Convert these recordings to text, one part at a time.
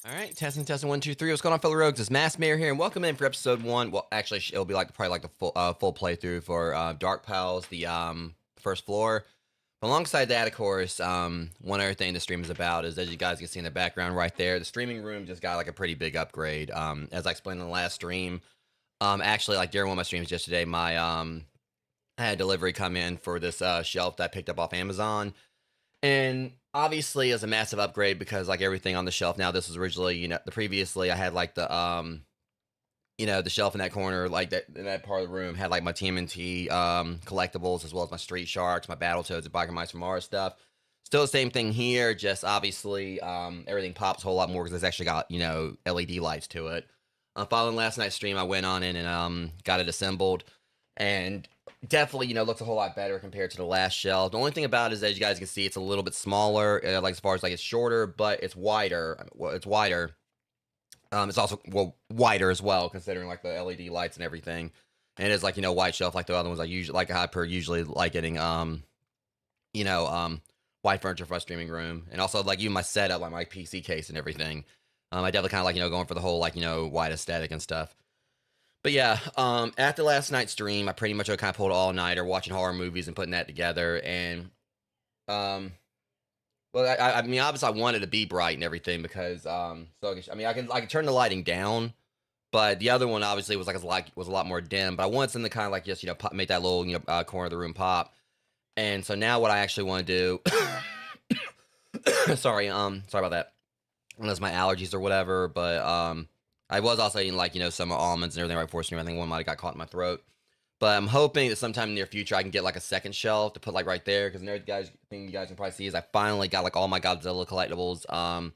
All right, testing 1 2 3. What's going on, fellow rogues? It's Mass Mayor here, and welcome in for episode 1. Well, actually, it'll be like probably like the full playthrough for Dark Pals, the first floor. Alongside that, of course, one other thing the stream is about is, as you guys can see in the background right there, the streaming room just got like a pretty big upgrade. As I explained in the last stream, actually, like during one of my streams yesterday, I had a delivery come in for this shelf that I picked up off Amazon. And obviously, it's a massive upgrade because like everything on the shelf now, this was originally, the previously I had like the shelf in that corner, like that in that part of the room had like my TMNT collectibles as well as my Street Sharks, my Battletoads, and Biker from Mars stuff. Still the same thing here, just obviously everything pops a whole lot more because it's actually got LED lights to it. Following last night's stream, I went on in and got it assembled, and definitely looks a whole lot better compared to the last shelf. The only thing about it is, as you guys can see, it's a little bit smaller, like as far as like it's shorter, but it's wider. Well, it's wider. It's also wider as well, considering like the LED lights and everything. And it's like white shelf like the other ones I usually like getting white furniture for my streaming room, and also like even my setup, like my PC case and everything. I definitely kind of like going for the whole like white aesthetic and stuff. But yeah, after last night's stream, I pretty much kind of pulled all nighter watching horror movies and putting that together. And well, I mean, obviously, I wanted to be bright and everything because so I mean, I can turn the lighting down, but the other one obviously was was a lot more dim. But I wanted something to kind of like just make that little corner of the room pop. And so now what I actually want to do, sorry about that, unless my allergies or whatever, but I was also eating like some almonds and everything right before stream. I think one might have got caught in my throat. But I'm hoping that sometime in the near future I can get like a second shelf to put like right there, because another thing you guys can probably see is I finally got like all my Godzilla collectibles on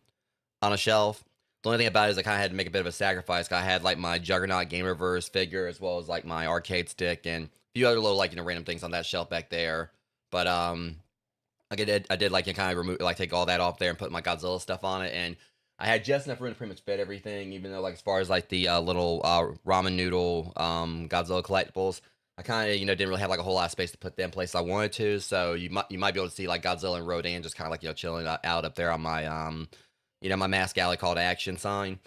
a shelf. The only thing about it is I kind of had to make a bit of a sacrifice, because I had like my Juggernaut Gamerverse figure as well as like my arcade stick and a few other little like random things on that shelf back there. But I did like kind of remove like take all that off there and put my Godzilla stuff on it, and I had just enough room to pretty much fit everything, even though like as far as like the little ramen noodle Godzilla collectibles, I kind of didn't really have like a whole lot of space to put them places I wanted to. So you might be able to see like Godzilla and Rodan just kind of like chilling out up there on my my Mask Alley call to action sign,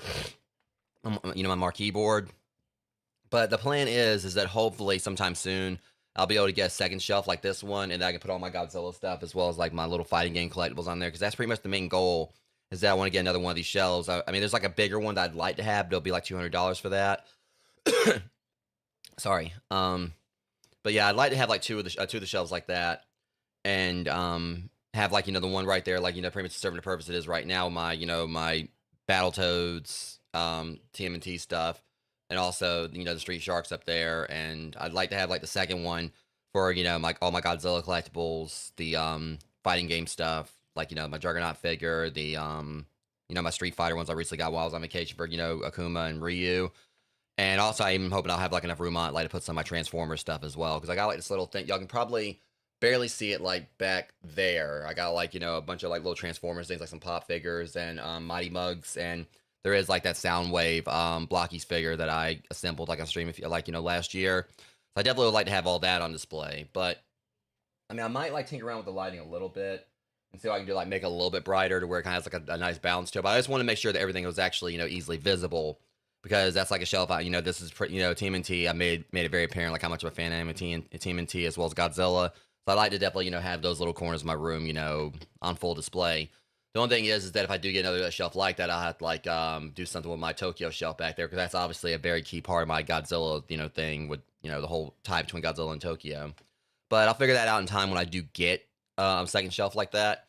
my marquee board. But the plan is that hopefully sometime soon I'll be able to get a second shelf like this one, and I can put all my Godzilla stuff as well as like my little fighting game collectibles on there, because that's pretty much the main goal. Is that I want to get another one of these shelves. I mean, there's like a bigger one that I'd like to have, but it'll be like $200 for that. Sorry. But yeah, I'd like to have like two of the shelves like that, and have like the one right there, like pretty much serving the purpose it is right now. My my Battletoads, TMNT stuff, and also the Street Sharks up there. And I'd like to have like the second one for my all my Godzilla collectibles, the fighting game stuff, like my Juggernaut figure, the my Street Fighter ones I recently got while I was on vacation for Akuma and Ryu. And also, I'm hoping I'll have like enough room on it, like to put some of my Transformers stuff as well, because I got like this little thing. Y'all can probably barely see it like back there. I got like a bunch of like little Transformers things, like some pop figures and Mighty Mugs, and there is like that Soundwave Blockies figure that I assembled like on stream last year. So I definitely would like to have all that on display. But I mean, I might like tinker around with the lighting a little bit and see what I can do, like make it a little bit brighter to where it kind of has like a nice balance to it. But I just want to make sure that everything was actually easily visible, because that's like a shelf out. This is TMNT. I made it very apparent like how much of a fan I am of TMNT as well as Godzilla. So I like to definitely have those little corners of my room on full display. The only thing is that if I do get another shelf like that, I'll have to like do something with my Tokyo shelf back there, because that's obviously a very key part of my Godzilla thing with the whole tie between Godzilla and Tokyo. But I'll figure that out in time when I do get a second shelf like that.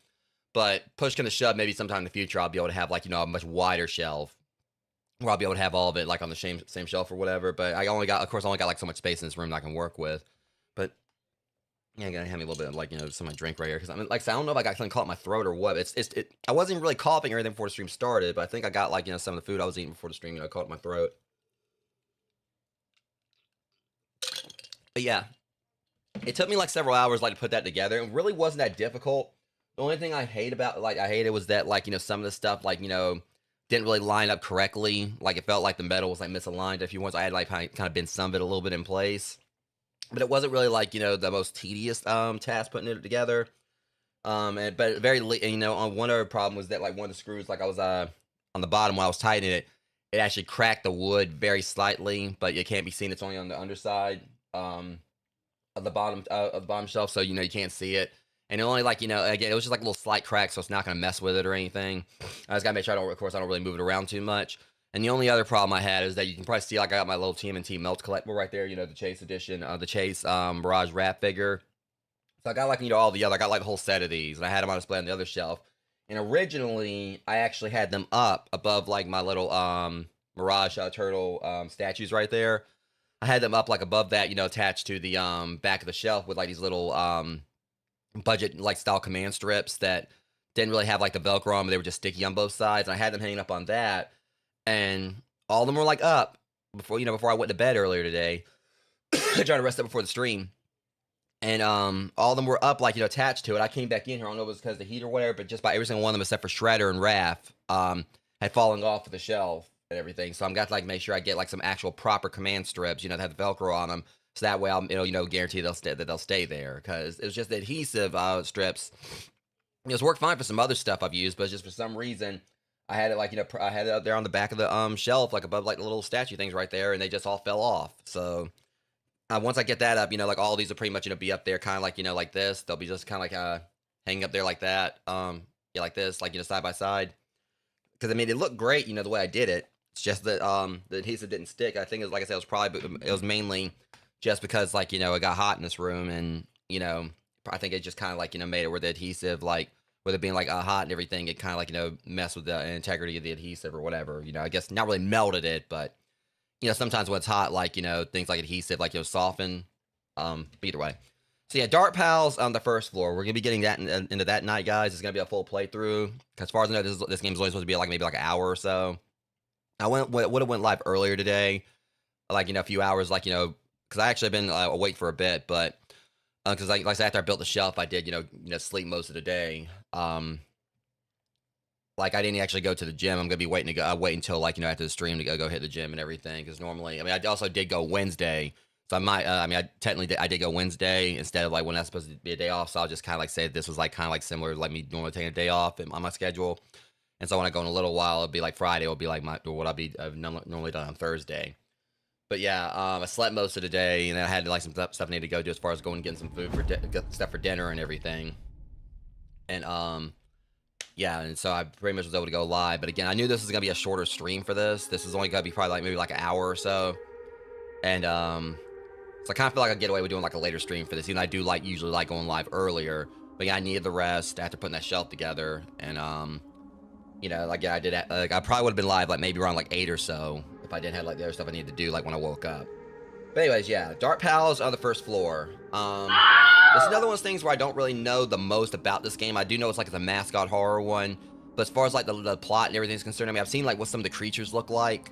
But push kind of shove, maybe sometime in the future I'll be able to have like a much wider shelf where I'll be able to have all of it like on the same shelf or whatever. But of course, I only got like so much space in this room that I can work with. But yeah, gonna have me a little bit of like some of my drink right here, because I mean, like I don't know if I got something caught in my throat or what. I wasn't really coughing or anything before the stream started, but I think I got like some of the food I was eating before the stream caught in my throat. But yeah, it took me like several hours like to put that together. It really wasn't that difficult. The only thing I hated was that like some of the stuff like didn't really line up correctly. Like it felt like the metal was like misaligned a few ones. I had like kind of bent some of it a little bit in place, but it wasn't really like the most tedious task putting it together. But very on one other problem was that like one of the screws, like I was on the bottom while I was tightening it, it actually cracked the wood very slightly, but it can't be seen. It's only on the underside of the bottom shelf, so you can't see it. And it only like again, it was just like a little slight crack, so it's not gonna mess with it or anything. I just gotta make sure of course, I don't really move it around too much. And the only other problem I had is that you can probably see like I got my little TMNT melt collectible right there. The Chase edition, the Chase Mirage Wrap figure. So I got like all the other. I got like the whole set of these, and I had them on display on the other shelf. And originally, I actually had them up above like my little Mirage Turtle statues right there. I had them up like above that, attached to the back of the shelf with like these little budget like style command strips that didn't really have like the Velcro on, but they were just sticky on both sides. And I had them hanging up on that, and all of them were like up before I went to bed earlier today, trying to rest up before the stream. And all of them were up like attached to it. I came back in here. I don't know if it was because of the heat or whatever, but just by every single one of them except for Shredder and Raph had fallen off of the shelf and everything. So I'm got to like make sure I get like some actual proper command strips, that have the Velcro on them, so that way I'll guarantee they'll stay there, because it was just the adhesive strips. It's worked fine for some other stuff I've used, but just for some reason I had it like I had it up there on the back of the shelf, like above like the little statue things right there, and they just all fell off. So once I get that up, like all these will pretty much be up there, kind of like like this. They'll be just kind of like hanging up there like that, yeah, like this, like side by side. Because I mean, it looked great, the way I did it. It's just that the adhesive didn't stick. I think it was, like I said, it was mainly just because like it got hot in this room, and I think it just kind of like made it where the adhesive, like with it being like hot and everything, it kind of like messed with the integrity of the adhesive or whatever. I guess not really melted it, but sometimes when it's hot, like things like adhesive, like soften. Either way. So yeah, Dart Pals on the first floor. We're gonna be getting that into that night, guys. It's gonna be a full playthrough. As far as I know, this game's only supposed to be like maybe like an hour or so. I would have went live earlier today, like a few hours, like because I actually been awake for a bit, but because like I said, after I built the shelf, I did sleep most of the day. Like I didn't actually go to the gym. I'm gonna be waiting to go. Wait until like after the stream to go hit the gym and everything. Because normally, I mean, I also did go Wednesday, so I might. I mean, I did go Wednesday instead of like when that's supposed to be a day off. So I'll just kind of like say this was like kind of like similar to like me normally taking a day off on my schedule. And so when I go in a little while, it'll be like Friday. It'll be like what I've normally done on Thursday. But yeah, I slept most of the day, and I had like some stuff I need to go do as far as going and getting some food stuff for dinner and everything. And yeah, and so I pretty much was able to go live. But again, I knew this was gonna be a shorter stream for this. This is only gonna be probably like maybe like an hour or so. And so I kind of feel like I get away with doing like a later stream for this. Even though I do usually like going live earlier. But yeah, I needed the rest after putting that shelf together. And like yeah, I probably would have been live like maybe around like 8 or so if I didn't have like the other stuff I needed to do like when I woke up. But anyways, yeah, Dart Pals on the first floor. This is another one of those things where I don't really know the most about this game. I do know it's like it's a mascot horror one, but as far as like the plot and everything is concerned, I mean, I've seen like what some of the creatures look like,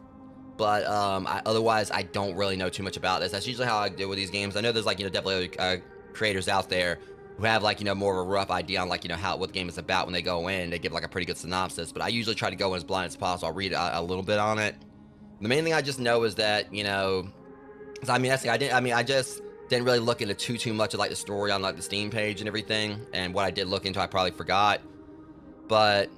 but otherwise I don't really know too much about this. That's usually how I do with these games. I know there's like definitely creators out there who have like more of a rough idea on like what the game is about when they go in. They give like a pretty good synopsis, but I usually try to go in as blind as possible. I'll read a little bit on it. The main thing I just know is that I mean, I just didn't really look into too much of like the story on like the Steam page and everything, and what I did look into I probably forgot. But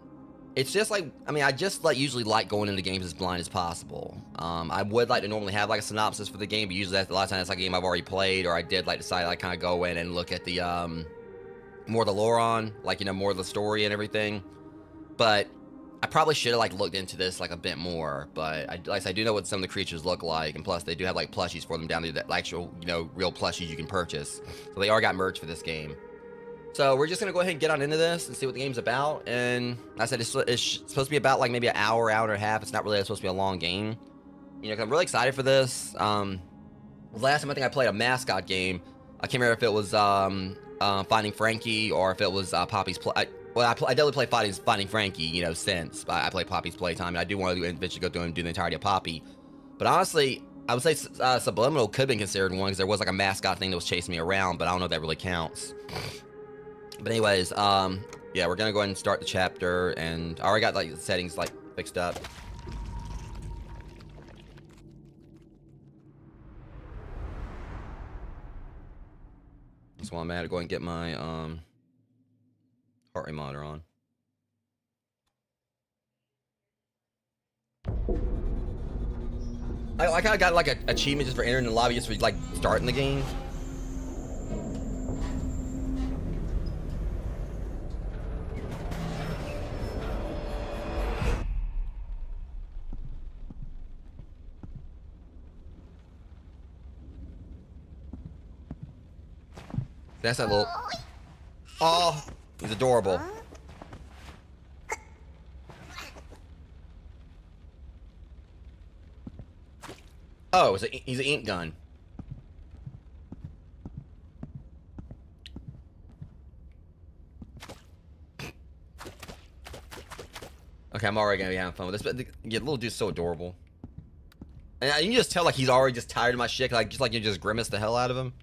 it's just like, I mean, I just usually like going into games as blind as possible. I would like to normally have like a synopsis for the game, but usually a lot of times it's like a game I've already played, or I did like decide I kind of go in and look at the more of the lore on, like more of the story and everything. But I probably should have like looked into this like a bit more, but I do know what some of the creatures look like, and plus they do have like plushies for them down there, that actual real plushies you can purchase. So they are got merch for this game. So we're just gonna go ahead and get on into this and see what the game's about. And like I said, it's supposed to be about like maybe an hour and a half. It's not really supposed to be a long game. 'Cause I'm really excited for this. Last time I think I played a mascot game, I can't remember if it was Finding Frankie or if it was Poppy's Play. Well, I definitely play Finding Frankie, since I play Poppy's Playtime, and I do want to eventually go through and do the entirety of Poppy. But honestly, I would say Subliminal could have been considered one, because there was like a mascot thing that was chasing me around, but I don't know if that really counts. But anyways, yeah, we're gonna go ahead and start the chapter, and I already got like the settings like fixed up. So I'm gonna go ahead and get my heart rate monitor on. I kind of got like a achievement just for entering the lobby, just for like starting the game. That's that little. Oh, he's adorable. Oh, he's an ink gun. Okay, I'm already gonna be having fun with this, but the little dude's so adorable. And you can just tell like he's already just tired of my shit, like just like you just grimace the hell out of him.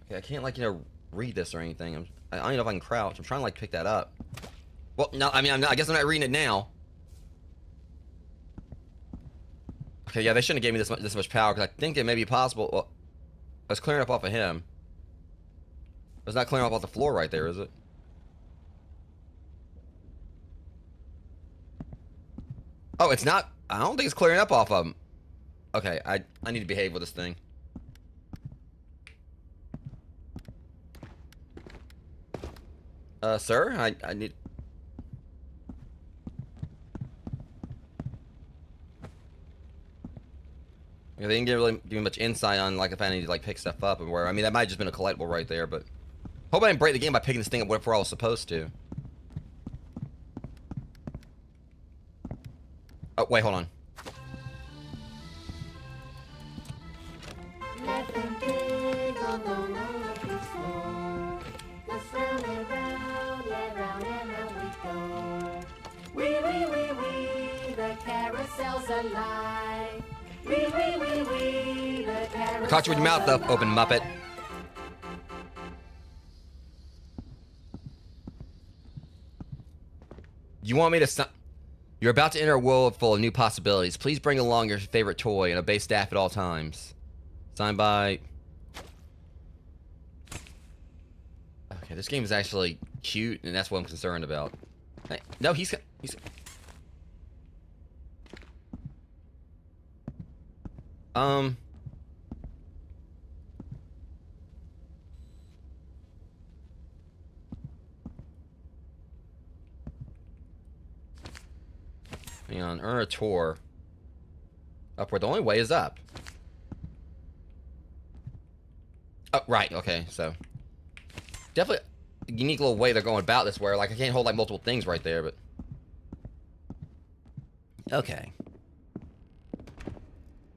Okay, I can't like read this or anything. I don't even know if I can crouch. I'm trying to like pick that up. Well, no, I mean I guess I'm not reading it now. Okay, yeah, they shouldn't have gave me this much power because I think it may be possible. Well, I was clearing up off of him. It's not clearing up off the floor right there, is it? Oh, it's not. I don't think it's clearing up off of him. Okay, I need to behave with this thing. Sir, I need. Yeah, they didn't really give me much insight on like if I need to like pick stuff up and where. I mean, that might have just been a collectible right there, but hope I didn't break the game by picking this thing up before I was supposed to. Oh wait, hold on. Alive. I caught you with your mouth open, Muppet. You want me to stop? You're about to enter a world full of new possibilities. Please bring along your favorite toy and obey staff at all times. Signed by... Okay, this game is actually cute, and that's what I'm concerned about. Hey, no, he's... Hang on, earn a tour. Upward, the only way is up. Oh, right, okay, so. Definitely a unique little way they're going about this where, like, I can't hold, like, multiple things right there, but. Okay.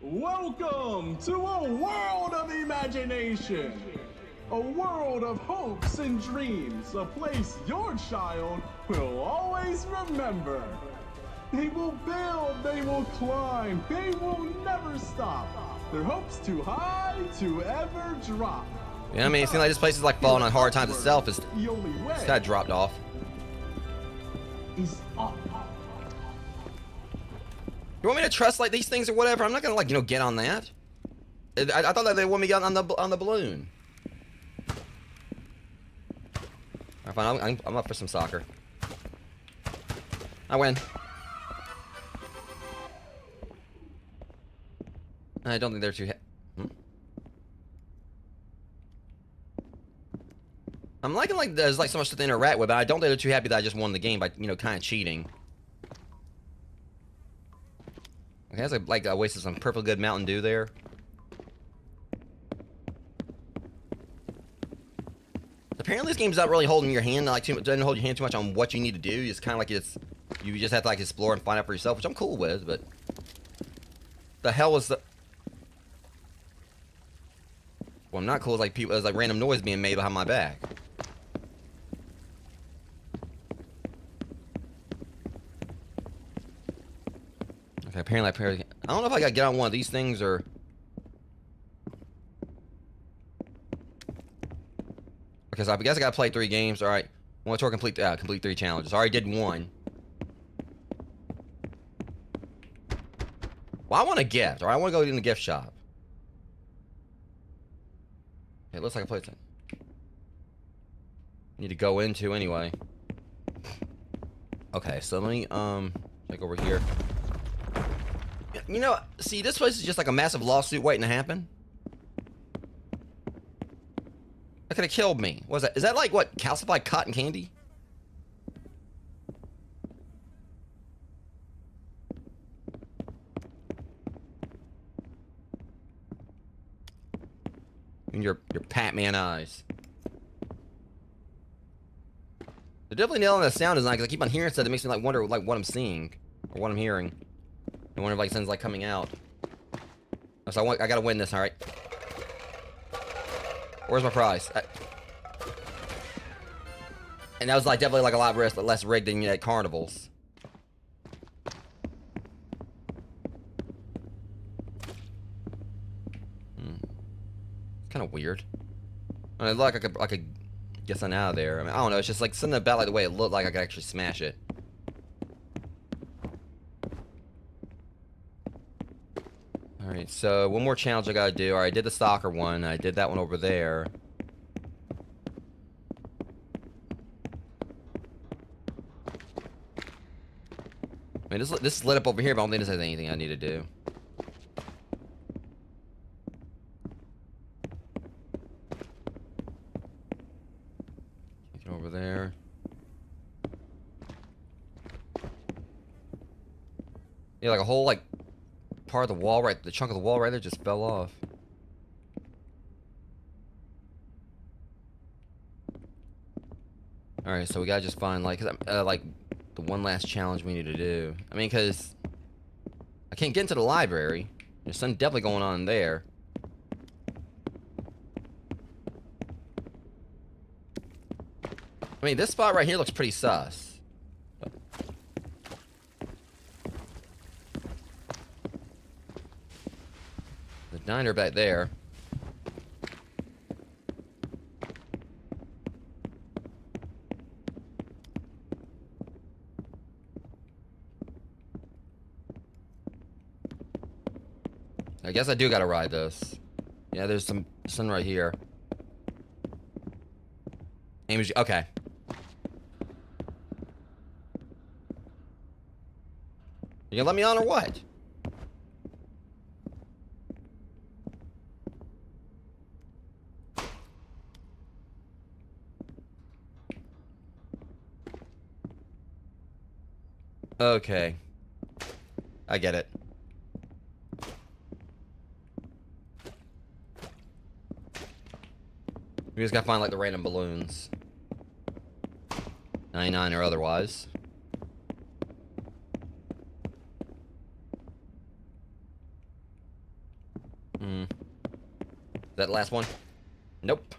Welcome to a world of imagination. A world of hopes and dreams. A place your child will always remember. They will build, they will climb, they will never stop. Their hopes too high to ever drop. Yeah, I mean, it seems like this place is like falling on hard times itself. It's kind of dropped off. Is up. You want me to trust like these things or whatever? I'm not gonna like get on that. I thought that they want me on the balloon. Alright, fine. I'm up for some soccer. I win. I don't think they're too. I'm liking like there's like so much to interact with, but I don't think they're too happy that I just won the game by kind of cheating. Okay, that's like I wasted some perfectly good Mountain Dew there. Apparently, this game's not really holding your hand, like doesn't hold your hand too much on what you need to do. It's kind of like you just have to like explore and find out for yourself, which I'm cool with. But the hell was the? Well, I'm not cool with like people. There's like random noise being made behind my back. Okay, apparently, I don't know if I gotta get on one of these things or. Okay, so I guess I gotta play 3 games. All right, one tour complete 3 challenges. I already did 1. Well, I want a gift, or I want to go in the gift shop. It looks like a place I need to go into anyway. Okay, so let me Like over here. You know, see, this place is just like a massive lawsuit waiting to happen. That could have killed me. What is that? Is that like what? Calcified cotton candy? And your Pac-Man eyes. They're definitely nailing the sound design because I keep on hearing stuff that makes me like wonder like what I'm seeing or what I'm hearing. I wonder if like something's like coming out. So I gotta win this, all right? Where's my prize? And that was like definitely like a lot less rigged than at carnivals. Kind of weird. I mean, like I could get something out of there. I mean, I don't know. It's just like something about like the way it looked like I could actually smash it. All right, so one more challenge I gotta do. All right, I did the soccer one. I did that one over there. I mean, this is lit up over here, but I don't think this has anything I need to do. Get over there. Yeah, like a whole like part of the wall right, the chunk of the wall right there just fell off. All right, so we gotta just find like, like the one last challenge we need to do. I mean, cause I can't get into the library. There's something definitely going on in there. I mean, this spot right here looks pretty sus. The diner back there. I guess I do gotta ride this. Yeah, there's some sun right here. Okay. You gonna let me on or what? Okay. I get it. We just gotta find like the random balloons. 99 or otherwise. Is that the last one? Nope.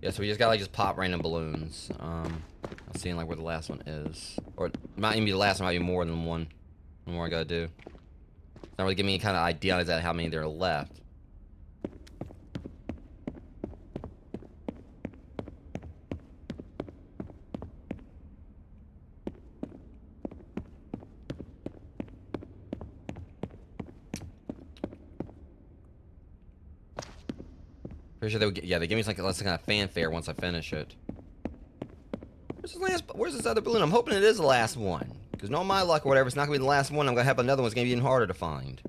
Yeah, so we just gotta like just pop random balloons. I'm seeing like where the last one is. Or it might even be the last one, might be more than one. One more I gotta do. It's not really giving me any kind of idea as to how many there are left. Pretty sure they would get, yeah, they give me some kind of fanfare once I finish it. Where's this other balloon? I'm hoping it is the last one. Because no my luck or whatever, it's not gonna be the last one. I'm gonna have another one. It's gonna be even harder to find.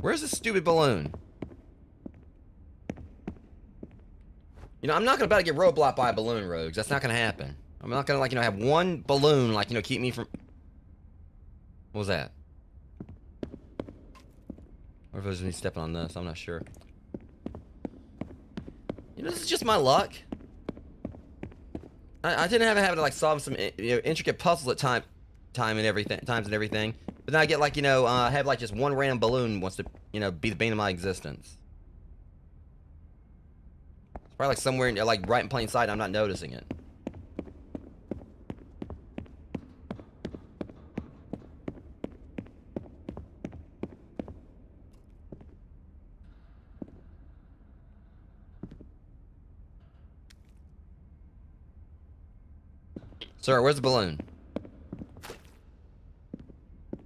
Where's this stupid balloon? You know, I'm not gonna about to get roadblocked by balloon rogues. That's not gonna happen. I'm not gonna, like, you know, have one balloon, like, you know, keep me from... What was that? Or if it was me stepping on this, I'm not sure. You know, this is just my luck. I didn't have a habit of, like, solving some, you know, intricate puzzles at times and everything. But then I get, like, you know, have, like, just one random balloon wants to, you know, be the bane of my existence. It's probably, like, somewhere, like, right in plain sight, and I'm not noticing it. Sir, where's the balloon?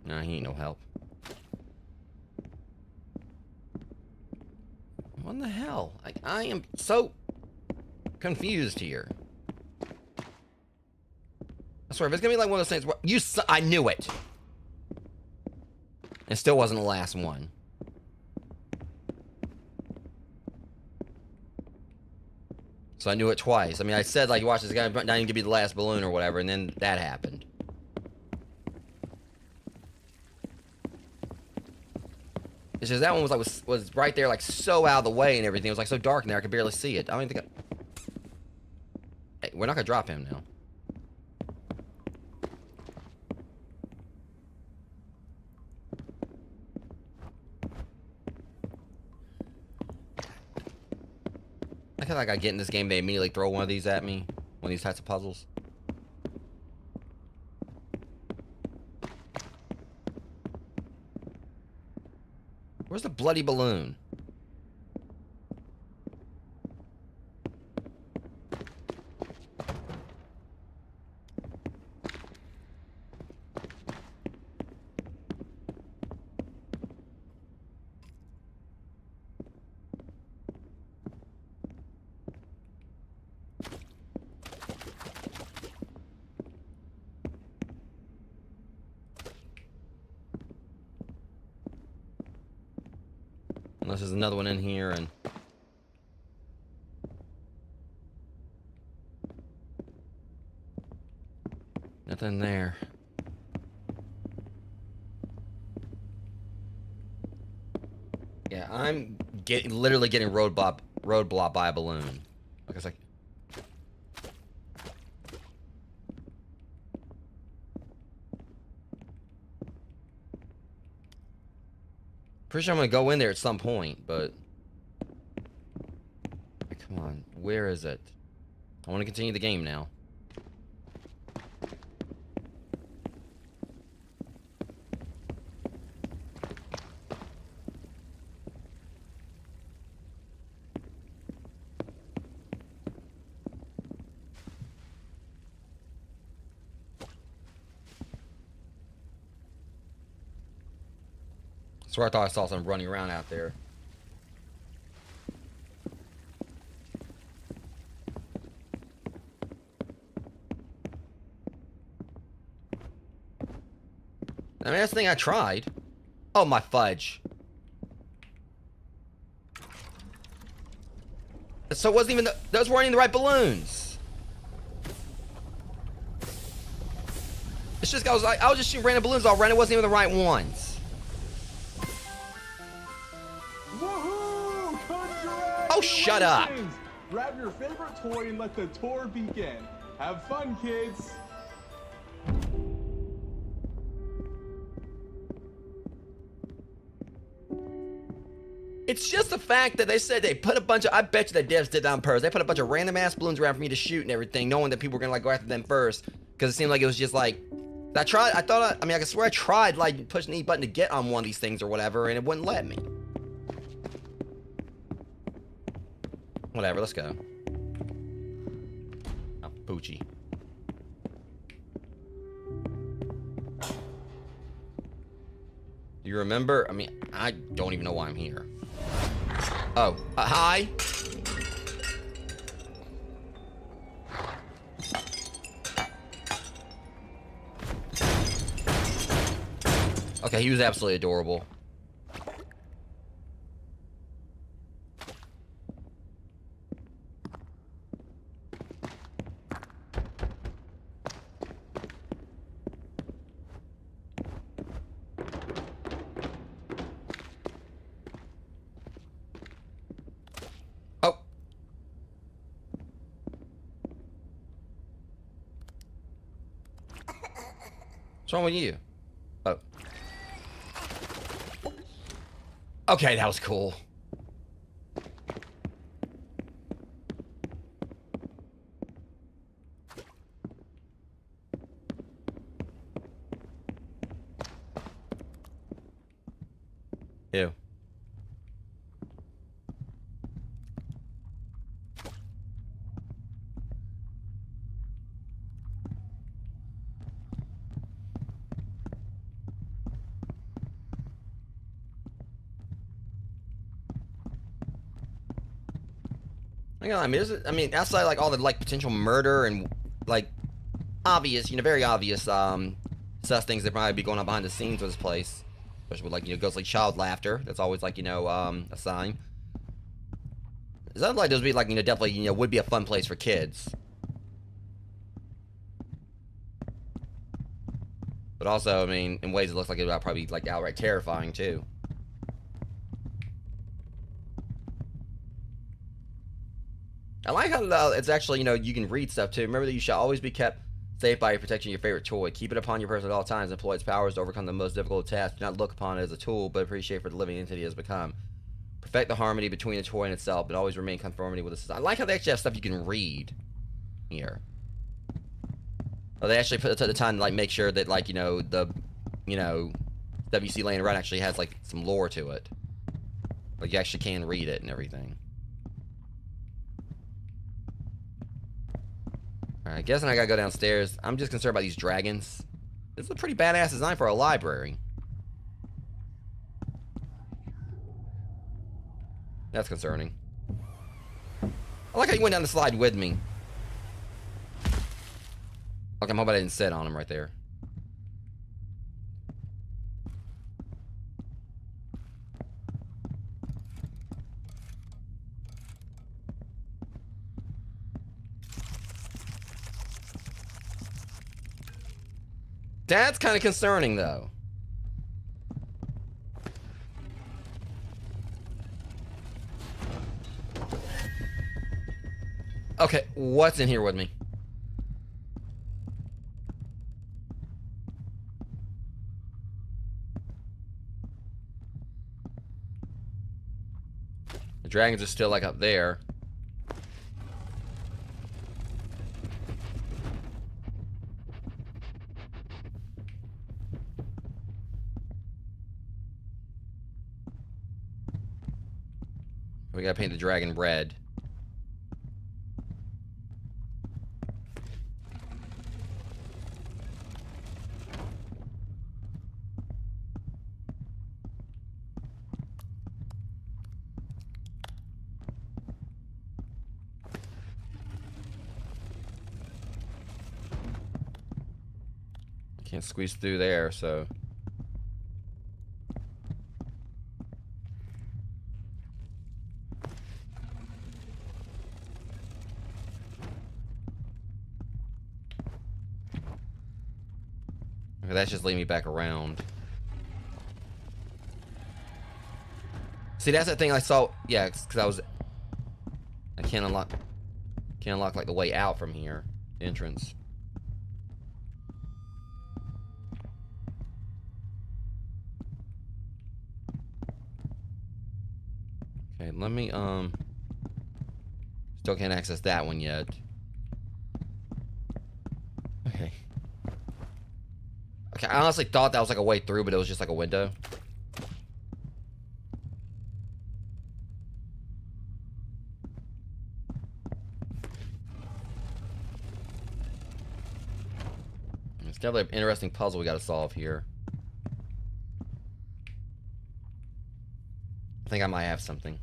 Nah, he ain't no help. What the hell? Like, I am so confused here. I swear, if it's gonna be like one of those things where I knew it. It still wasn't the last one. So I knew it twice. I mean, I said, like, watch this guy not even gonna be the last balloon or whatever, and then that happened. It's just that one was like was right there, like so out of the way and everything. It was like so dark in there I could barely see it. I don't even think Hey, we're not gonna drop him now. I feel like I get in this game, they immediately throw one of these at me. One of these types of puzzles. Where's the bloody balloon? Unless there's another one in here and... Nothing there. Yeah, I'm literally getting roadblock by a balloon. Like it's like... Pretty sure I'm gonna go in there at some point, but... Come on, where is it? I want to continue the game now. I swear I thought I saw something running around out there. I mean, that's the thing I tried. Oh, my fudge. So it wasn't even those weren't even the right balloons. It's just I was just shooting random balloons all around. It wasn't even the right ones. Woohoo! Oh, shut up. Grab your favorite toy and let the tour begin. Have fun, kids. It's just the fact that they said they put a bunch of, I bet you the devs did that on purpose. They put a bunch of random ass balloons around for me to shoot and everything, knowing that people were gonna like go after them first. Because it seemed like it was just like, I can swear I tried like pushing the E button to get on one of these things or whatever, and it wouldn't let me. Whatever, let's go. Oh, Poochie. Do you remember? I mean, I don't even know why I'm here. Oh, hi. Okay, he was absolutely adorable. Oh. What's wrong with you? Oh. Okay, that was cool. Ew. I mean, I mean, outside like all the like potential murder and like obvious, very obvious sus things that probably be going on behind the scenes with this place, especially with like ghosts like child laughter. That's always like a sign. It sounds like those would be like definitely would be a fun place for kids. But also, I mean, in ways it looks like it would probably be like outright terrifying too. I like how it's actually, you can read stuff too. Remember that you shall always be kept safe by protecting your favorite toy. Keep it upon your person at all times. Employ its powers to overcome the most difficult tasks. Do not look upon it as a tool, but appreciate for the living entity it has become. Perfect the harmony between the toy and itself, but always remain conformity with the. I like how they actually have stuff you can read here. Oh, they actually took the time to like make sure that like the WC laying around actually has like some lore to it. Like you actually can read it and everything. Alright, guessing I gotta go downstairs. I'm just concerned about these dragons. This is a pretty badass design for a library. That's concerning. I like how you went down the slide with me. Okay, I'm hoping I didn't sit on him right there. That's kind of concerning, though. Okay, what's in here with me? The dragons are still, like, up there. We gotta paint the dragon red. Can't squeeze through there, so. Okay, that's just leading me back around. See, that's that thing I saw. Yeah, because I can't unlock like the way out from here. Entrance. Okay, let me still can't access that one yet. Okay. Okay, I honestly thought that was like a way through, but it was just like a window. It's definitely an interesting puzzle we gotta solve here. I think I might have something.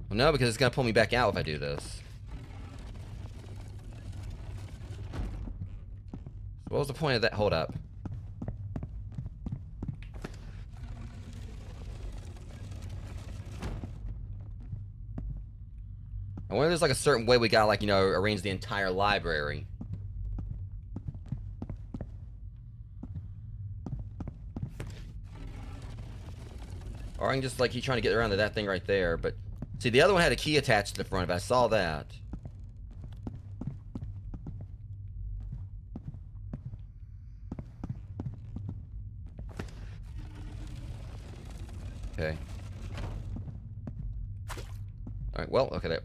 Well, no, because it's gonna pull me back out if I do this. So what was the point of that? Hold up. I wonder if there's like a certain way we gotta like, arrange the entire library. Or I can just like keep trying to get around to that thing right there, but see, the other one had a key attached to the front of it. I saw that. Okay. Alright, well, okay, there.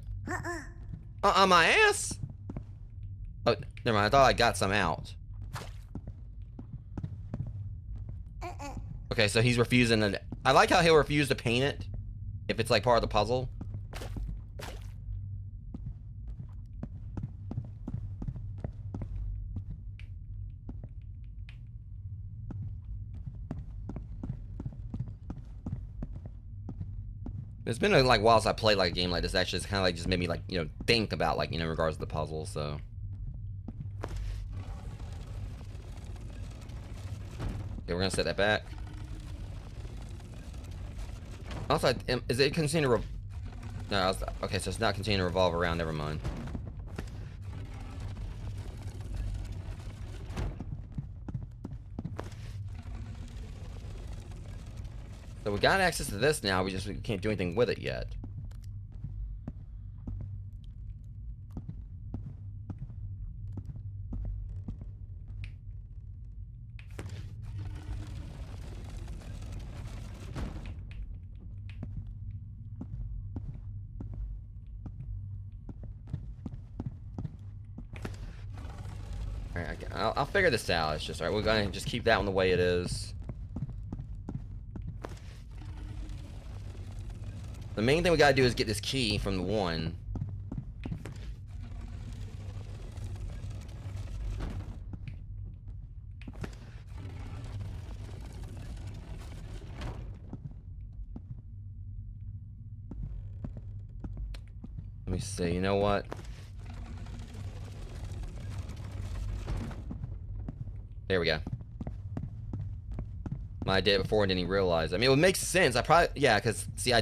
My ass? Oh, never mind. I thought I got some out. Okay, so he's refusing to... I like how he'll refuse to paint it if it's like part of the puzzle. It's been like a while since I played like a game like this. Actually, it's kind of like just made me like, you know, think about like, you know, in regards to the puzzle. So. Okay, we're gonna set that back. Also, is it continue to? No, okay, so it's not continuing to revolve around. Never mind. So we got access to this now. We can't do anything with it yet. All right, I'll figure this out. It's just all right. We're gonna just keep that one the way it is. The main thing we gotta do is get this key from the one. Let me see. You know what? There we go. I did it before and didn't even realize. I mean, it would make sense. I probably, yeah, because see,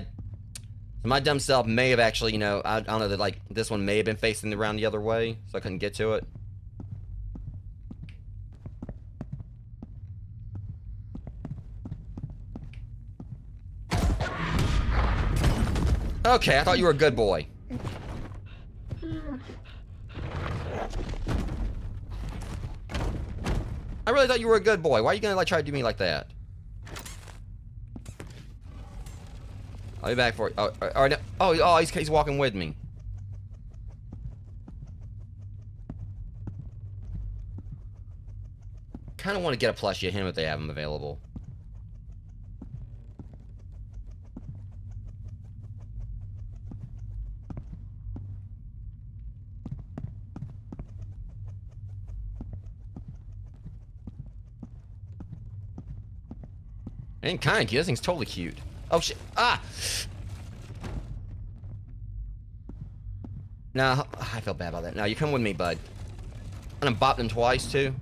my dumb self may have actually, you know, I don't know, that like this one may have been facing around the other way, so I couldn't get to it. Okay, I thought you were a good boy. I really thought you were a good boy. Why are you gonna like try to do me like that? I'll be back for it. Oh, no. Oh, he's walking with me. Kind of want to get a plushie of him if they have him available. And kind of cute. This thing's totally cute. Oh shit! Ah! Nah, I feel bad about that. Now you come with me, bud. I'm gonna bop them twice too.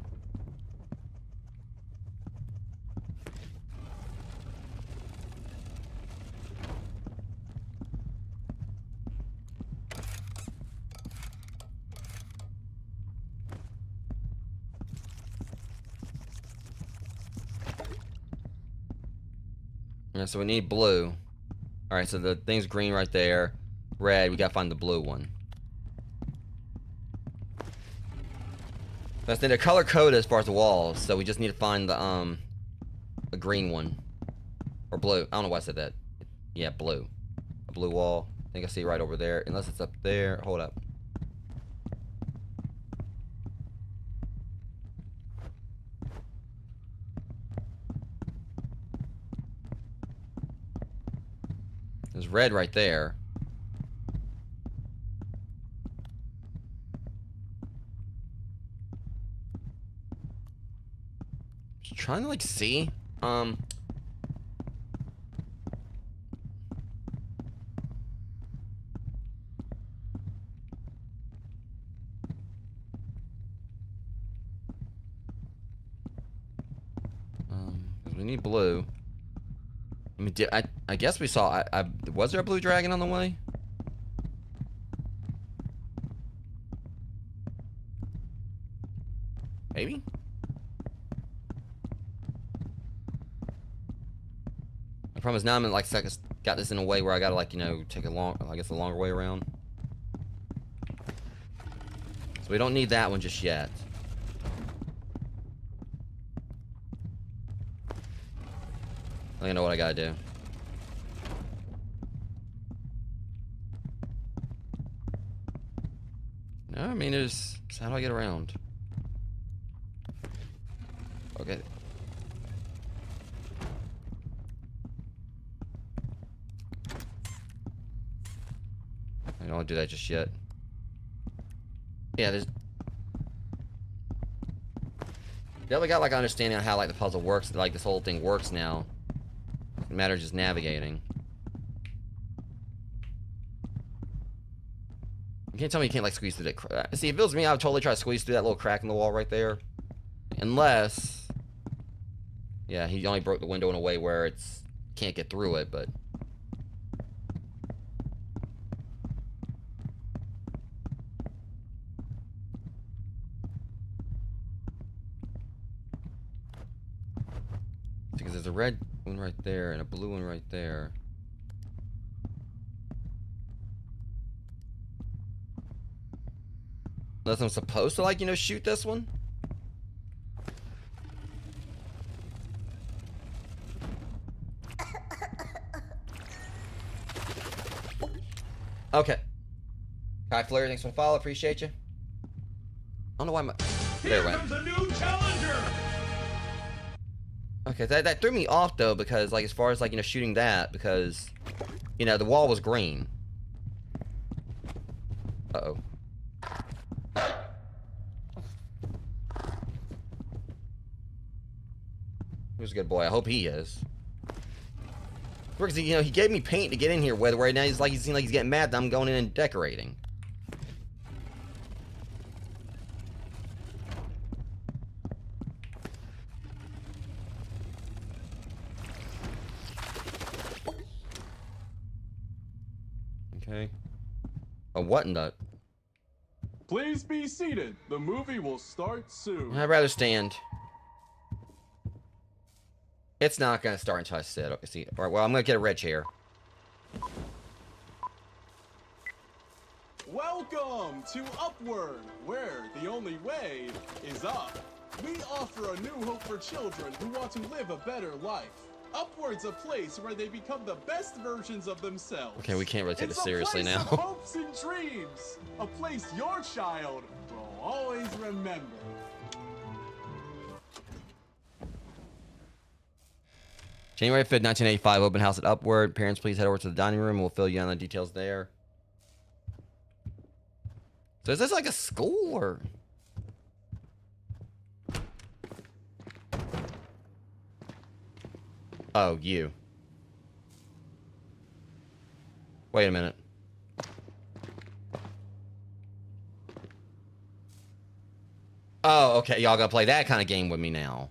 Yeah, so we need blue. Alright, so the thing's green right there. Red, we gotta find the blue one. That's the color code as far as the walls, so we just need to find the a green one. Or blue. I don't know why I said that. Yeah, blue. A blue wall. I think I see it right over there. Unless it's up there. Hold up. There's red right there. Just trying to like see. Because we need blue. I mean, I guess we saw. Was there a blue dragon on the way? Maybe. The problem is now I'm in like got this in a way where I gotta like, you know, take a longer way around. So we don't need that one just yet. I think I know what I gotta do. No, I mean, how do I get around? Okay. I don't want to do that just yet. Yeah, there's... Definitely got like an understanding on how like the puzzle works, like this whole thing works now. It's a matter of just navigating. You can't tell me you can't like squeeze through that crack. See, if it was me, I would totally try to squeeze through that little crack in the wall right there. Unless, yeah, he only broke the window in a way where it's can't get through it, but. Because there's a red one right there and a blue one right there. Unless I'm supposed to, like, you know, shoot this one? Okay. Kai Fleur, thanks for the follow. Appreciate you. I don't know why my... There it went. Here comes a new challenger! Okay, that threw me off, though, because, like, as far as, like, you know, shooting that, because, you know, the wall was green. Uh-oh. Who's a good boy? I hope he is. Because, you know, he gave me paint to get in here with, right now he's like, he seems like he's getting mad that I'm going in and decorating. Okay. A what nut? Please be seated. The movie will start soon. I'd rather stand. It's not gonna start until I sit. Okay, see. All right, well, I'm gonna get a red chair. Welcome to Upward, where the only way is up. We offer a new hope for children who want to live a better life. Upward's a place where they become the best versions of themselves. Okay, we can't really take this seriously now. It's a place of hopes and dreams. A place your child will always remember. January 5th, 1985, open house at Upward. Parents, please head over to the dining room. We'll fill you in on the details there. So is this like a school or? Oh, you. Wait a minute. Oh, okay. Y'all gotta play that kind of game with me now.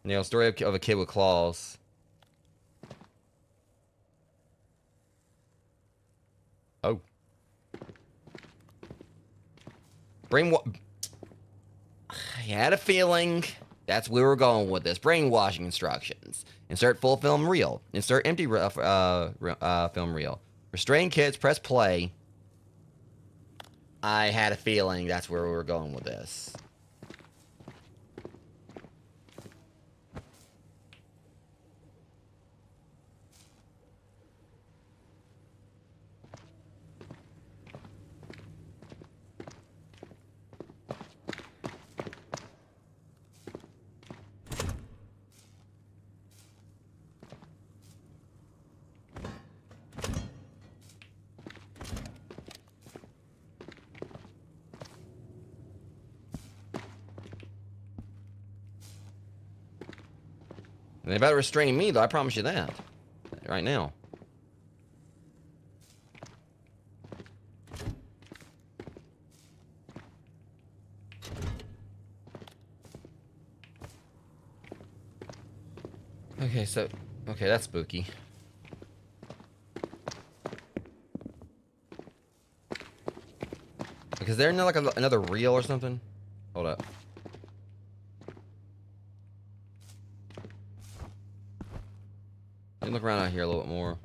You know, story of a kid with claws. Oh. I had a feeling that's where we're going with this. Brainwashing instructions. Insert full film reel. Insert empty film reel. Restrain kids, press play. I had a feeling that's where we were going with this. They better restrain me, though. I promise you that. Right now. Okay, so... Okay, that's spooky. Is there like another reel or something? Hold up. Let me look around out here a little bit more.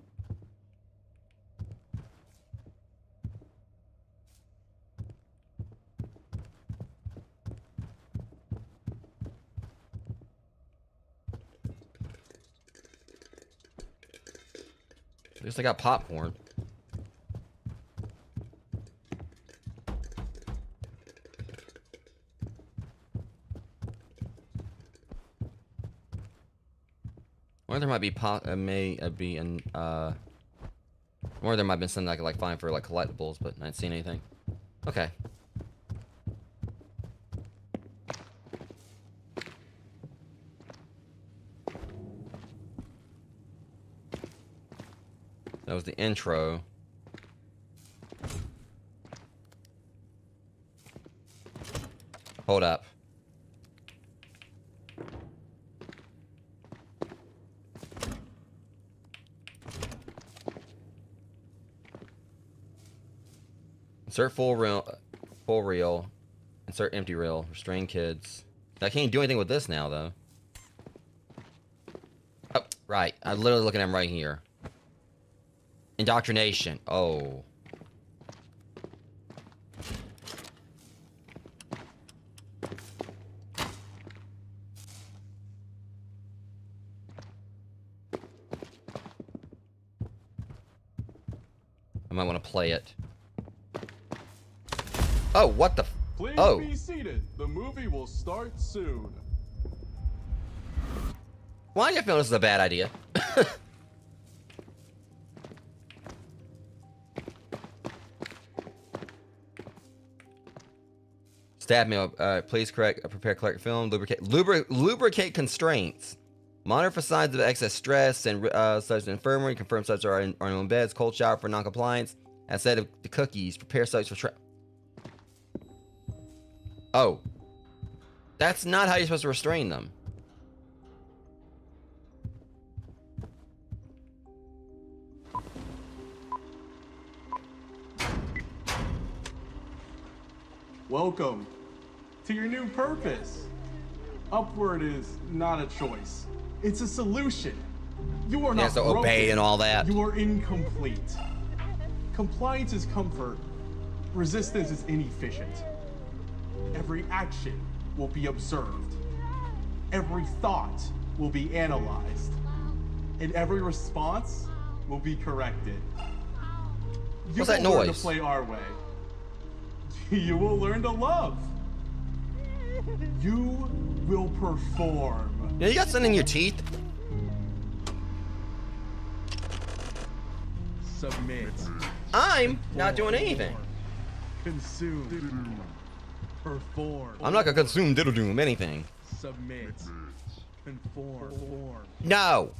At least I got popcorn. Or there might be or there might have been something I could like find for like collectibles, but I ain't seen anything. Okay. That was the intro. Hold up. Insert full reel. Insert empty reel. Restrain kids. I can't do anything with this now, though. Oh, right. I'm literally looking at him right here. Indoctrination. Oh. I might want to play it. Oh, what the f— Please oh. be seated. The movie will start soon. Why do you feel this is a bad idea? Stab mail. Please prepare correct film. Lubricate constraints. Monitor for signs of excess stress and such as infirmary. Confirm such are in beds. Cold shower for non-compliance. Instead of the cookies, prepare such for oh. That's not how you're supposed to restrain them. Welcome to your new purpose. Upward is not a choice. It's a solution. You are not so broken. obey and all that. You are incomplete. Compliance is comfort. Resistance is inefficient. Every action will be observed. Every thought will be analyzed. And every response will be corrected. You What's that will learn noise? to play our way. You will learn to love. You will perform. You got something in your teeth? Submit. I'm not doing anything. Consume. Perform. I'm not gonna consume diddle doom anything. Submit. Conform. No.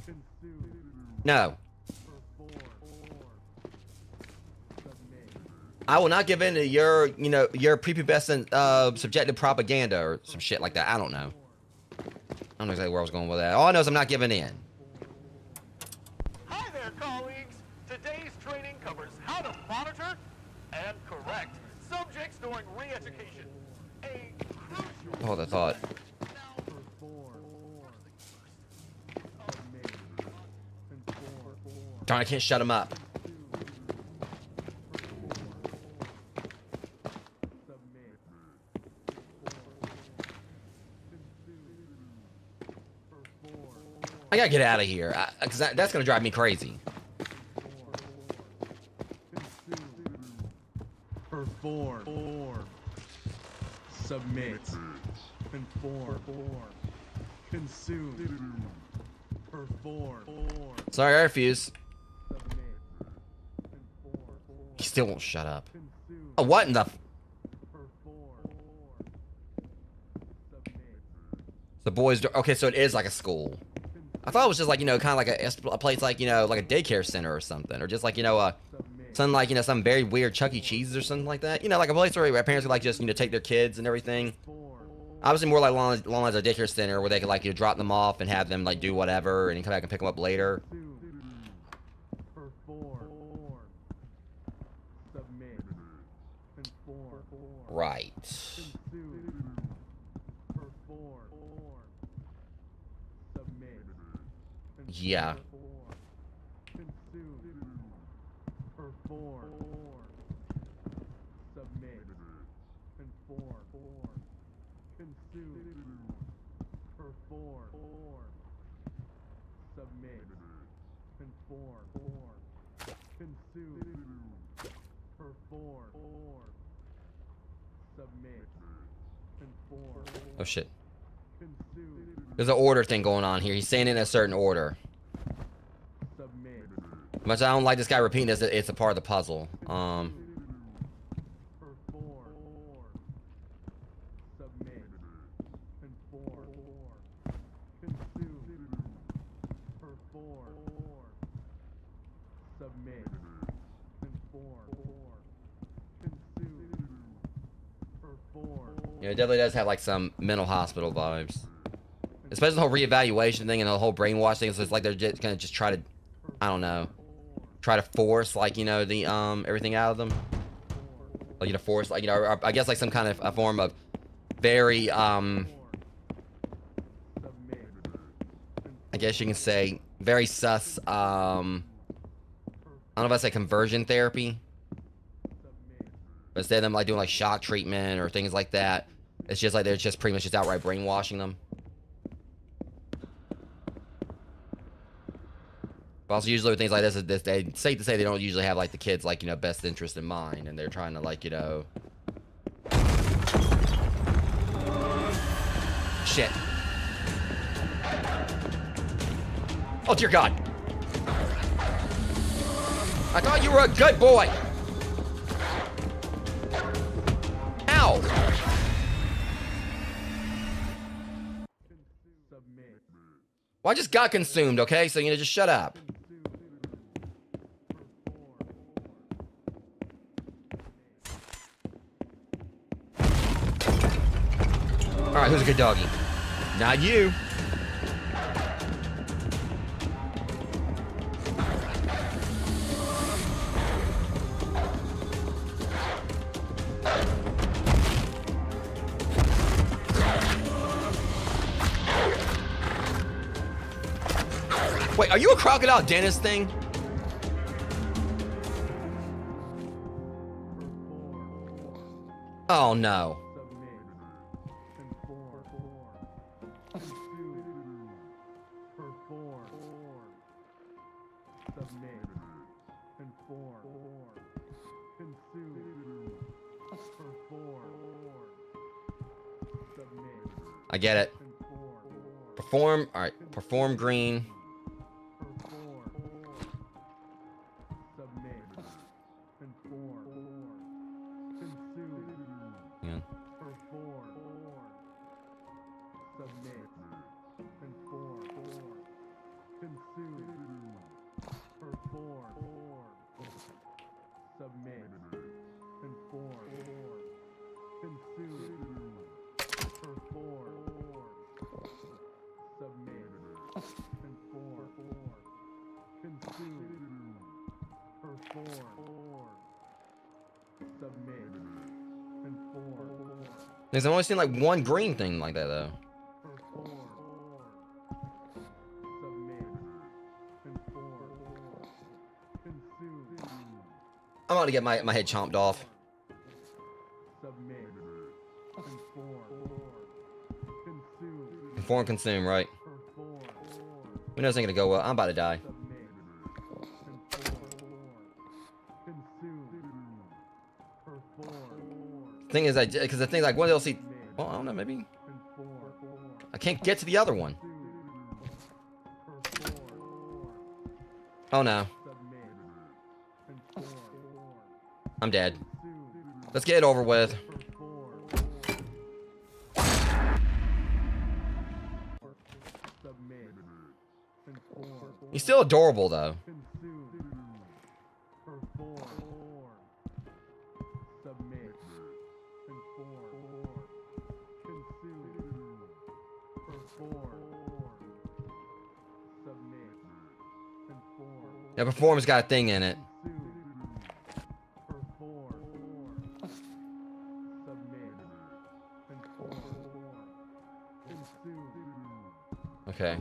No. I will not give in to your, your prepubescent subjective propaganda or some shit like that. I don't know. I don't know exactly where I was going with that. All I know is I'm not giving in. Hi there, colleagues. Today's training covers how to monitor and correct subjects during re-education. A crucial— Hold the thought. Darn, I can't shut him up. I gotta get out of here, because that's gonna drive me crazy. Perform. Submit. Conform. Consume. Perform. Sorry, I refuse. He still won't shut up. Oh, what in the— the boys do— okay, so it is like a school. I thought it was just like, kind of like a place like, like a daycare center or something. Or just like, something like, some very weird Chuck E. Cheese or something like that. Like a place where parents could like just, take their kids and everything. Obviously more like along the lines of a daycare center where they could like, drop them off and have them like do whatever and come back and pick them up later. Right. Yeah. Oh shit. There's an order thing going on here. He's saying it in a certain order. Much I don't like this guy repeating this, it's a part of the puzzle. submit, conform, consume, perform. You know, it definitely does have like some mental hospital vibes. Especially the whole reevaluation thing and the whole brainwash thing. So it's like they're just gonna just try to, I don't know, try to force like, you know, the everything out of them. Like, you know, force, like, you know, I guess like some kind of a form of very I guess you can say very sus I don't know if I say conversion therapy. But instead of them like doing like shock treatment or things like that, it's just like they're just pretty much just outright brainwashing them. But also usually with things like this, they safe to say they don't usually have like the kids like, you know, best interest in mind, and they're trying to like, you know. Shit. Oh dear God. I thought you were a good boy. Ow. Well, I just got consumed, okay? So, you know, just shut up. Alright, who's a good doggy? Not you. Wait, are you a crocodile dentist thing? Oh no. I get it. Perform, alright, perform green. Yeah. I've only seen like one green thing like that though. I'm about to get my head chomped off. Conform, consume, right? We know this ain't gonna go well. I'm about to die. Thing is, because the thing like what else he? Well, I don't know. Maybe I can't get to the other one. Oh no. I'm dead. Let's get it over with. He's still adorable though. Yeah, perform's got a thing in it. Okay.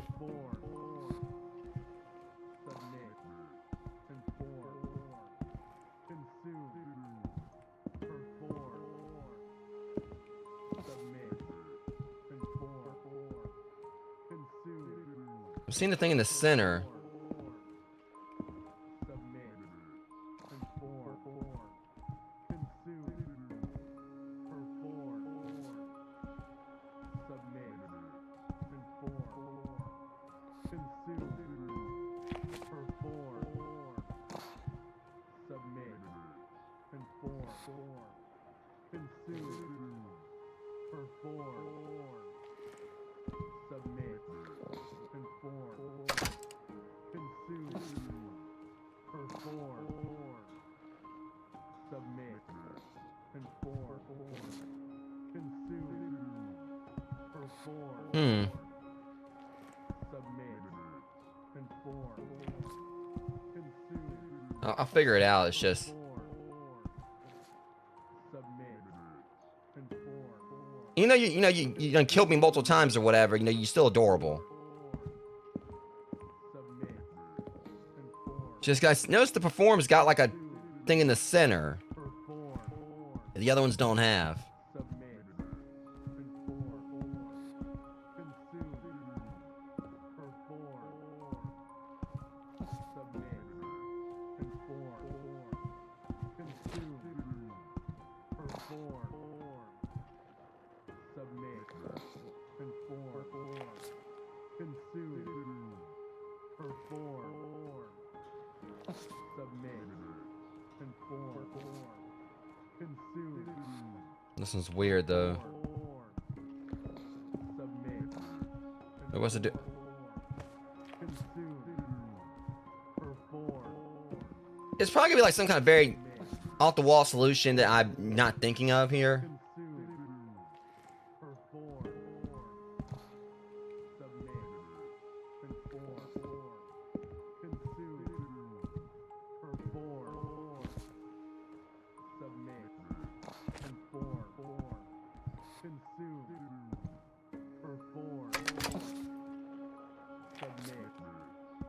I'm seeing the thing in the center. Hmm. Submit. Conform. Consume. I'll figure it out. It's just. Submit. Conform. You done killed me multiple times or whatever. You're still adorable. Submit. Conform. Just guys, notice the perform's got like a thing in the center Perform. that the other ones don't have. Submit. Conform. Consume. Perform. Submit. Conform. Consume. Perform. Submit. Conform. Consume. Perform. Submit. Conform. Consume. This one's weird though. Submit. Wait, what's it do? Consume. Perform. It's probably gonna be like some kind of very off the wall solution that I'm not thinking of here. Consume. Perform. Submit. Conform. Consume. Perform. Submit.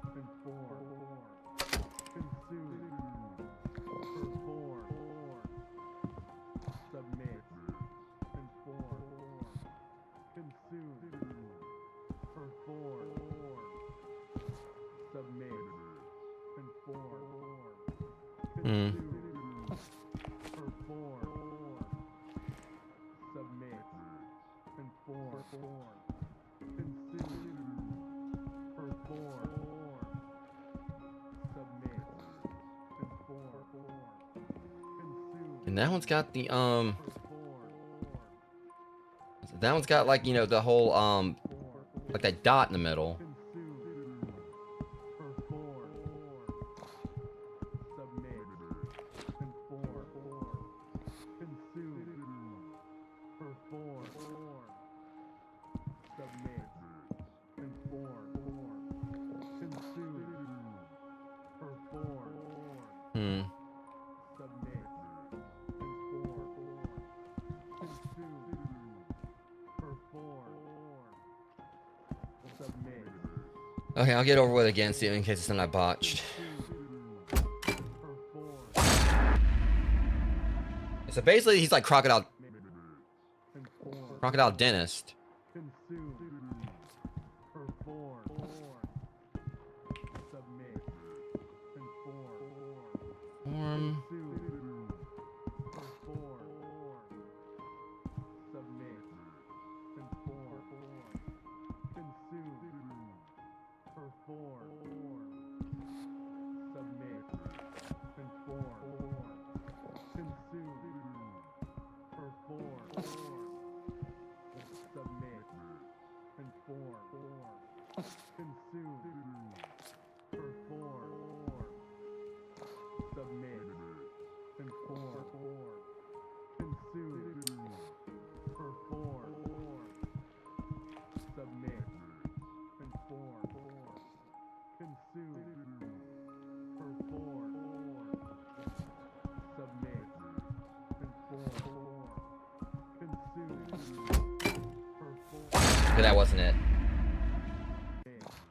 Conform. Consume. Perform. Submit. Conform. Consume. Perform. Submit. Conform. Consume. Perform. Submit. Conform. Hmm. Perform. Submit. Conform. Consume. Perform. Submit. Conform. Consume. And that one's got the Perform. that one's got like the whole like that dot in the middle. Consume. Perform. Submit. Conform. Consume. Perform. Submit. Conform. Consume. Perform. Hmm. Submit. Conform. Consume. Perform. Submit. Okay, I'll get over with it again, see in case it's something I botched. Perform. So basically, he's like crocodile Conform. dentist. Consume. Perform. Submit. Conform. Form. Consume. Perform. Submit. Conform. Consume. Perform. Submit. Conform. Consume. Perform. Submit. Conform. Consume. Perform. Submit. Conform. Consume. Perform. Submit. Conform. Consume. Perform. Submit. Conform. Consume. Perform. But that wasn't it.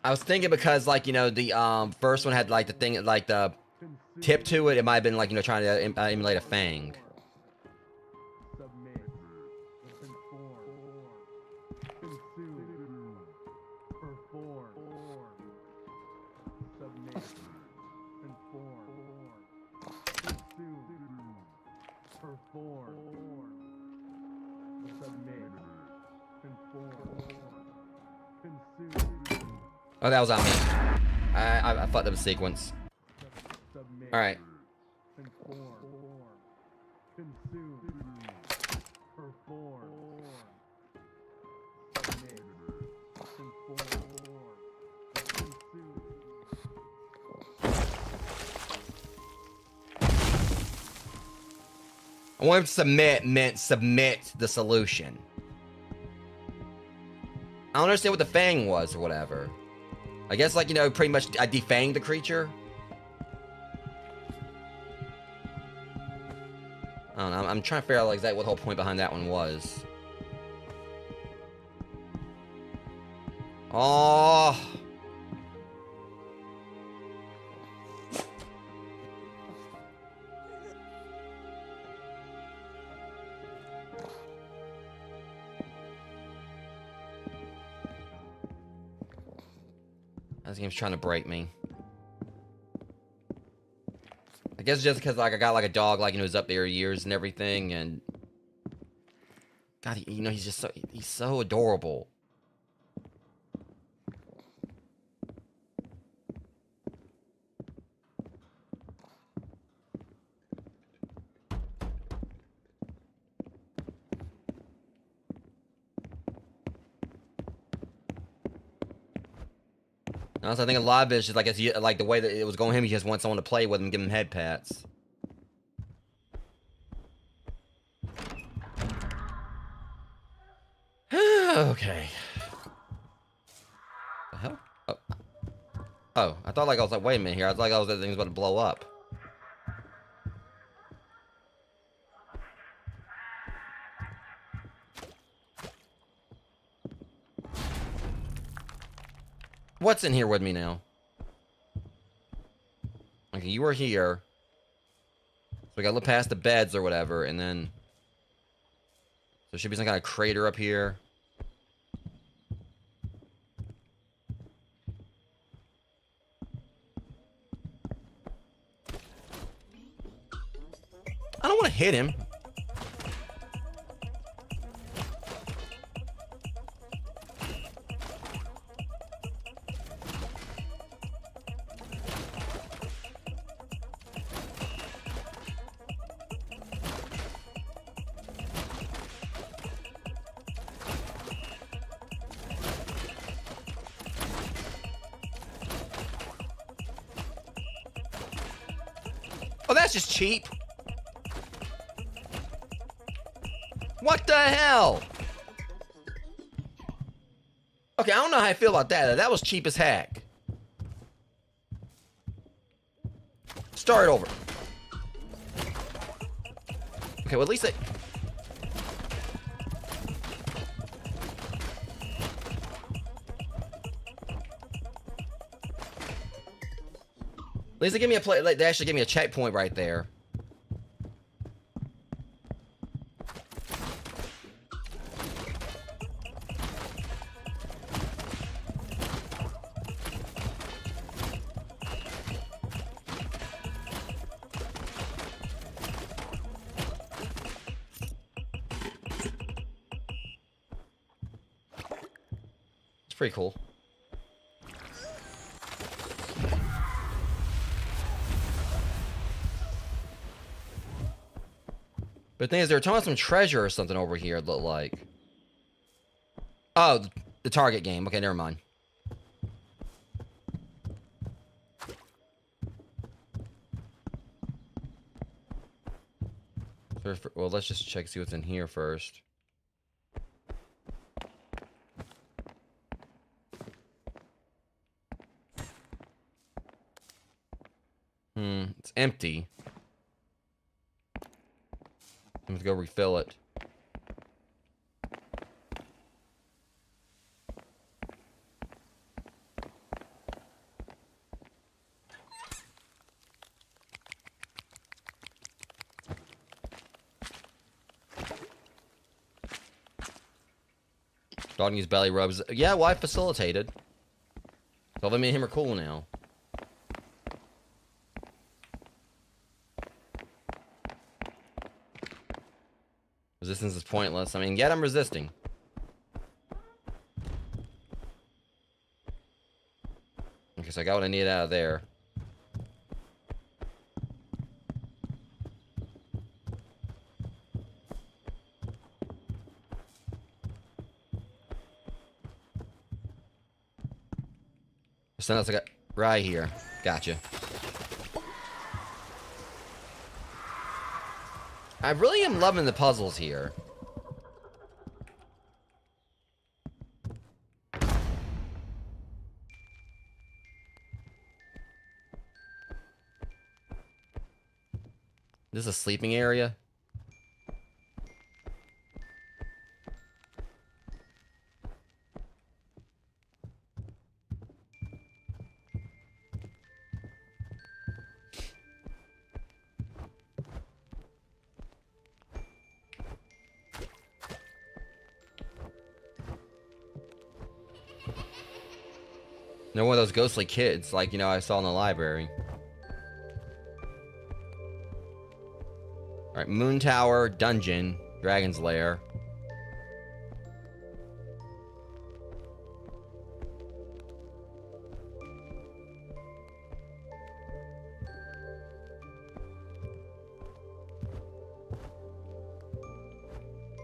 I was thinking because like the first one had like the thing like the tip to it. It might have been like trying to emulate a fang. Submit. Conform. Consume. Perform. Submit. Conform. Consume. Perform. Submit. Conform. Consume. Oh, that was on me. I fucked up the sequence. Submit. All right. Conform. Consume. Perform. Submit. Conform. Consume. I want him to submit meant submit the solution. I don't understand what the fang was or whatever. I guess, like, you know, pretty much I defanged the creature. I don't know. I'm trying to figure out exactly what the whole point behind that one was. Oh. This game's trying to break me. I guess just because, like, I got, like, a dog, like, you know, who's up there years and everything, and... God, you know, he's just so... He's so adorable. Honestly, I think a lot of it is just like, like the way that it was going him, he just wants someone to play with him, give him head pats. Okay. The hell? Oh. Oh, I thought like I was like, wait a minute here. I thought like that thing was about to blow up. What's in here with me now? Okay, you were here. So we gotta look past the beds or whatever, and then... So there should be some kind of crater up here. I don't want to hit him. Oh, that's just cheap. What the hell? Okay, I don't know how I feel about that. That was cheap as heck. Start over. Okay, well, at least At least they give me a play. Like, they actually give me a checkpoint right there. It's pretty cool. But the thing is, they're talking about some treasure or something over here, it looked like. Oh, the target game. Okay, never mind. Well, let's just check, see what's in here first. It's empty. Let's go refill it. Dog needs belly rubs. Yeah, well, I facilitated. So me and him are cool now. Resistance is pointless. I mean, yet I'm resisting. Okay, so I got what I need out of there. So that's like right here. Gotcha. I really am loving the puzzles here. This is a sleeping area? They're one of those ghostly kids, like, you know, I saw in the library. Alright, Moon Tower, Dungeon, Dragon's Lair.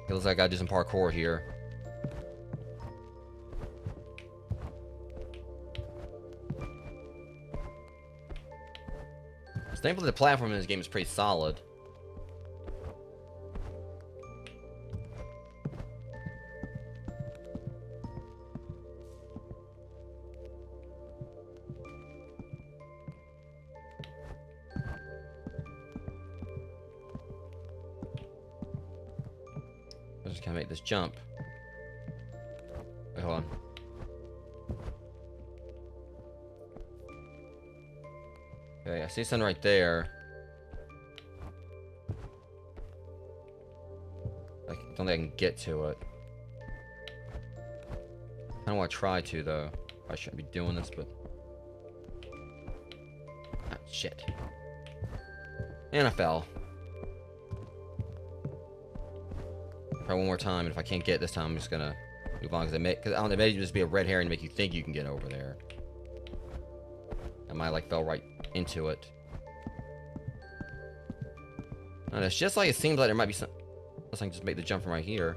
It looks like I gotta do some parkour here. Thankfully, the platform in this game is pretty solid. I'm just gonna make this jump. Wait, hold on. Okay, I see something right there. I don't think I can get to it. I kinda wanna try to, though. I shouldn't be doing this, but... Ah, shit. And I fell. Try one more time, and if I can't get it this time, I'm just gonna move on, because I don't know, it may just be a red herring to make you think you can get over there. I might, like, fell right into it. And it's just like it seems like there might be some. Unless I can just make the jump from right here.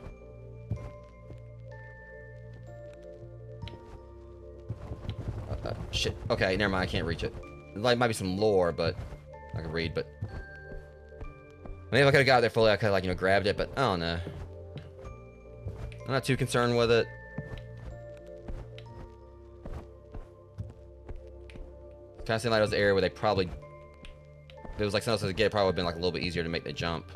Shit. Okay, never mind. I can't reach it. Like, might be some lore, but I can read. But maybe if I could have got there fully, I could have, like, you know, grabbed it. But I don't know. I'm not too concerned with it. Kind of seemed like it was an area where they probably, if it was like something else to get, it probably would have been like a little bit easier to make the jump.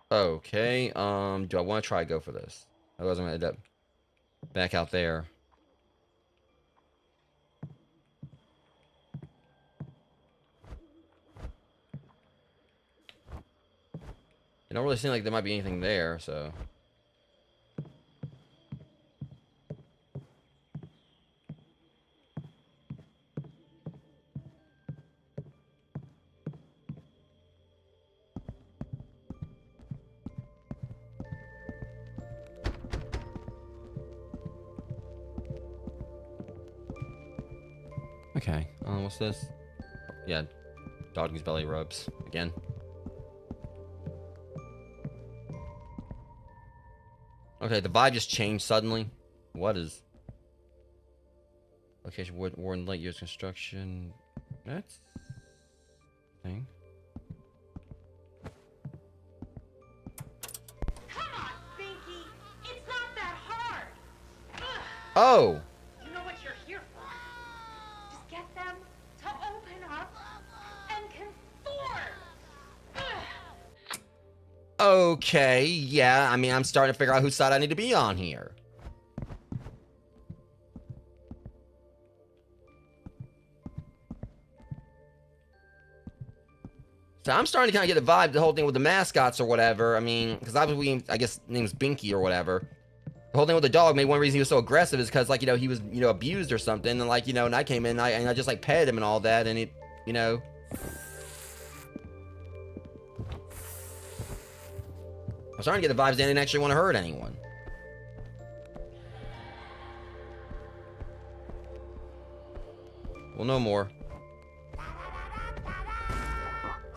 Okay, do I want to try to go for this? Otherwise I'm gonna end up back out there. It don't really seem like there might be anything there, so. Okay, what's this? Yeah, dog's belly rubs again. Okay, the vibe just changed suddenly. What is? Location Warden Lake years construction. That's thing. Come on, Binky. It's not that hard. Ugh. Oh. You know what you're here for. Just get them to open up and conform. Ugh. Okay, yeah, I mean, I'm starting to figure out whose side I need to be on here. So I'm starting to kind of get the vibe, the whole thing with the mascots or whatever. I mean, because obviously, I guess his name's Binky or whatever. The whole thing with the dog, maybe one reason he was so aggressive is because, like, you know, he was, you know, abused or something. And, like, you know, and I came in and I just, like, petted him and all that. And it, you know... I'm starting to get the vibes they didn't actually want to hurt anyone. Well, no more.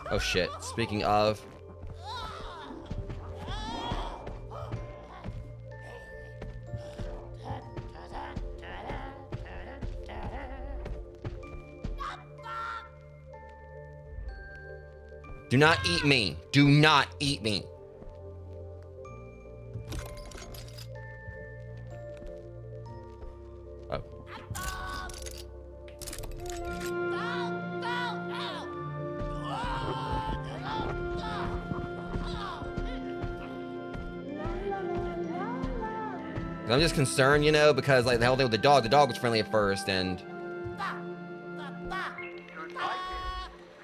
Oh shit. Speaking of... Do not eat me. Do not eat me. Oh. I'm just concerned, you know, because like the whole thing with the dog was friendly at first, and Good night,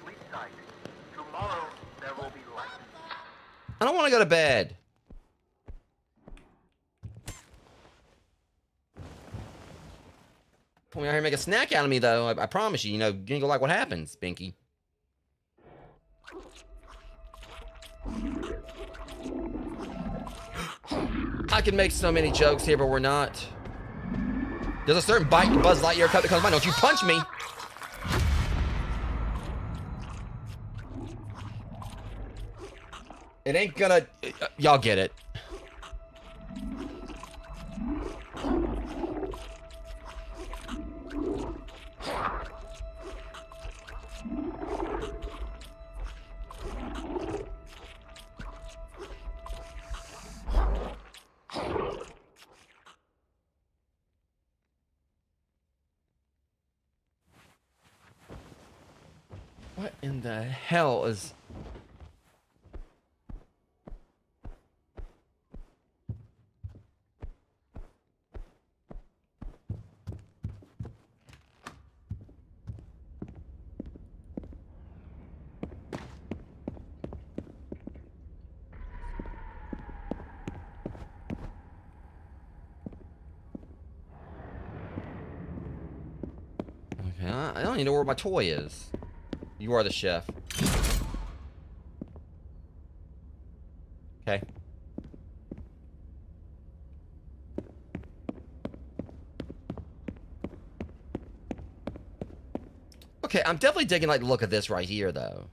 sleep tight. Tomorrow there will be light. I don't want to go to bed. Pull me out here and make a snack out of me, though. I promise you, you know, you ain't gonna like what happens, Binky. I can make so many jokes here, but we're not. There's a certain bite in Buzz Lightyear cup that comes by. Don't you punch me! It ain't gonna... y'all get it. What in the hell is... Okay, I don't even know where my toy is. You are the chef. Okay. Okay, I'm definitely digging like the look of this right here, though.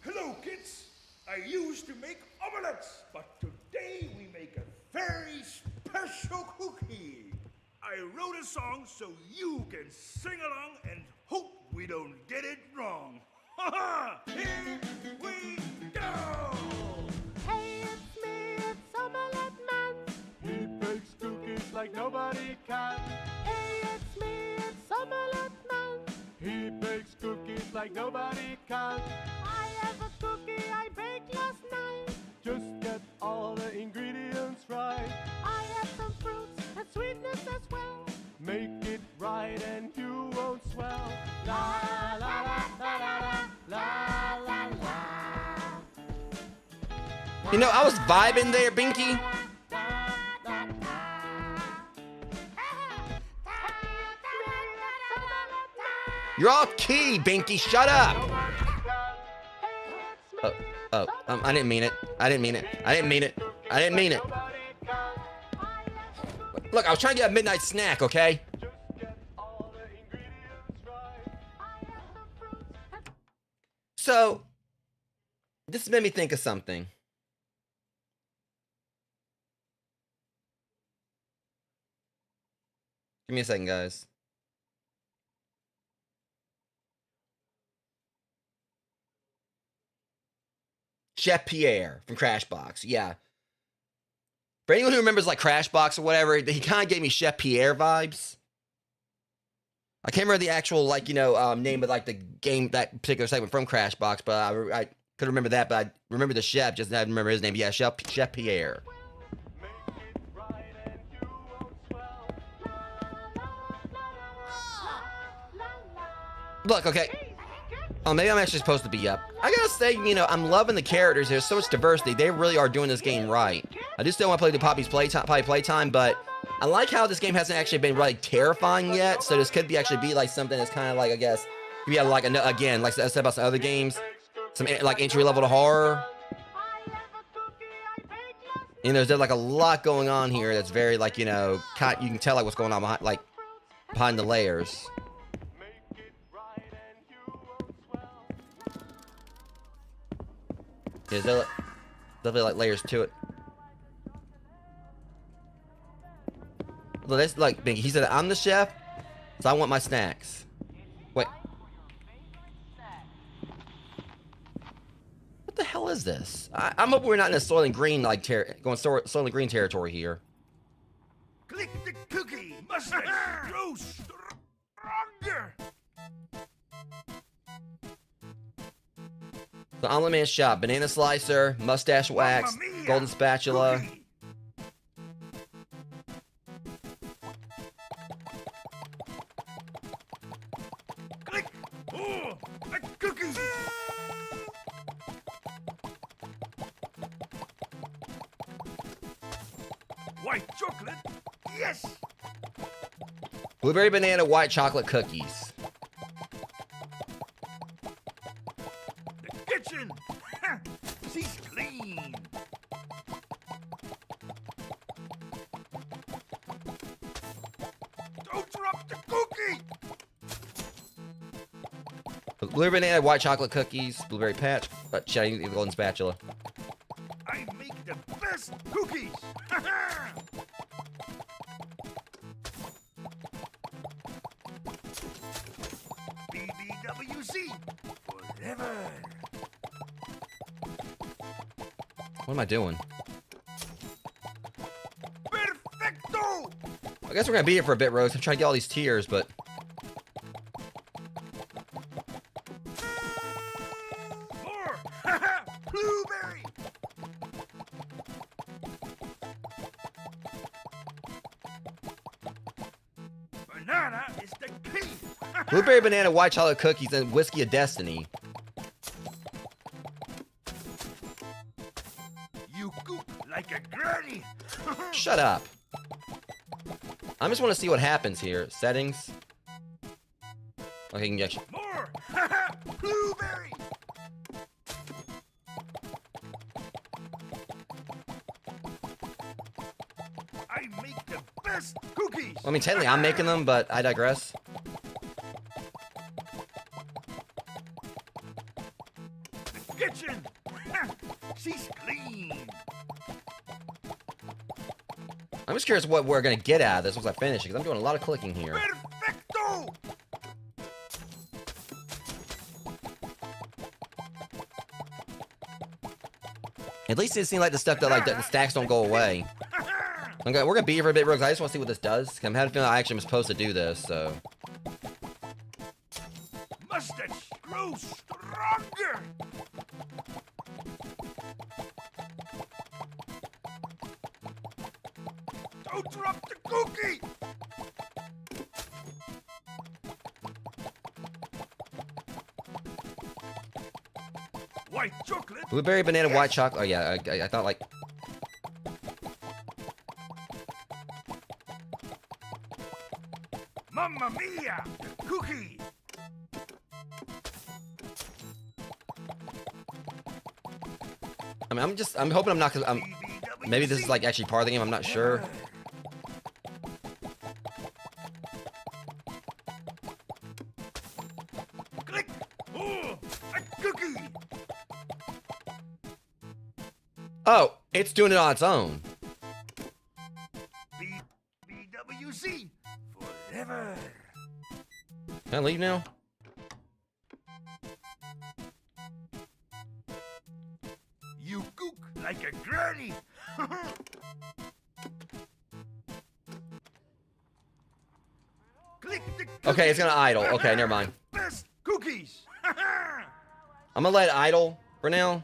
Hello, kids. I used to make omelets, but today we make a very special cookie. I wrote a song so you can sing along and hope we don't get it wrong. Ha ha! Here we go! Hey, it's me, it's Omelette Man. He bakes cookies like nobody can. Hey, it's me, it's Omelette Man. He bakes cookies like nobody can. I have a cookie I baked last night. Just get all the ingredients right. I have some fruits and sweetness as well. Make it right and you won't swell. La la la la la la la la. You know, I was vibing there, Binky. You're off key, Binky. Shut up. I didn't mean it. I didn't mean it. I didn't mean it. I didn't mean it. Look, I was trying to get a midnight snack, okay? So, this made me think of something. Give me a second, guys. Chef Pierre from Crashbox, yeah. For anyone who remembers like Crashbox or whatever, he kind of gave me Chef Pierre vibes. I can't remember the actual like name of like the game, that particular segment from Crashbox, but I could remember that. But I remember the chef, just I didn't remember his name. Yeah, Chef Pierre. Look, okay. Oh, maybe I'm actually supposed to be up. I gotta say, I'm loving the characters. There's so much diversity. They really are doing this game right. I do still want to play the Poppy's playtime, but I like how this game hasn't actually been really terrifying yet. So this could be like something that's kind of like, I guess, could be like again, like I said about some other games, some like entry level to horror. There's like a lot going on here that's very like you can tell like what's going on behind the layers. There's definitely like layers to it. Well, that's like Binky. He said, I'm the chef, so I want my snacks. Wait. hell is this? I'm hoping we're not in a Soylent Green like Soylent Green territory here. Click the cookie. Mustache grow stronger. The Omelet Man shop: banana slicer, mustache wax, Mamma mia, golden spatula. cookie. Click. Oh, a cookie. White chocolate. Yes. Blueberry banana white chocolate cookies. The kitchen. She's clean. Don't drop the cookie. Blueberry banana white chocolate cookies. Blueberry patch. Shiny golden spatula. I make the best cookies. BBWC forever. What am I doing? Perfecto. I guess we're gonna beat it for a bit, Rose. I'm trying to get all these tiers, but More. Blueberry. Banana is the key. blueberry banana white chocolate cookies and whiskey of destiny. You cook like a granny. Shut up. I just want to see what happens here. Settings. Okay, injection. More. Blueberry. I make the best cookies. I mean, technically, I'm making them, but I digress. The kitchen. She's clean. I'm just curious what we're gonna get out of this once I finish it, because I'm doing a lot of clicking here. Perfecto. At least it seems like the stuff that the stacks don't go away. We're gonna be here for a bit, Rose. I just want to see what this does. 'Cause I'm having a feeling I actually am supposed to do this, so. Mustache grows stronger. Don't drop the cookie. White chocolate. Blueberry banana white chocolate. Oh yeah, I thought like. Mamma mia, cookie. I mean, I'm hoping I'm not. Maybe this is like actually part of the game. I'm not sure. Click. Oh, a cookie. Oh, it's doing it on its own. BWC forever. Can I leave now? You cook like a granny. Click the Okay, it's gonna idle. Okay, never mind. best cookies. I'm gonna let it idle for now.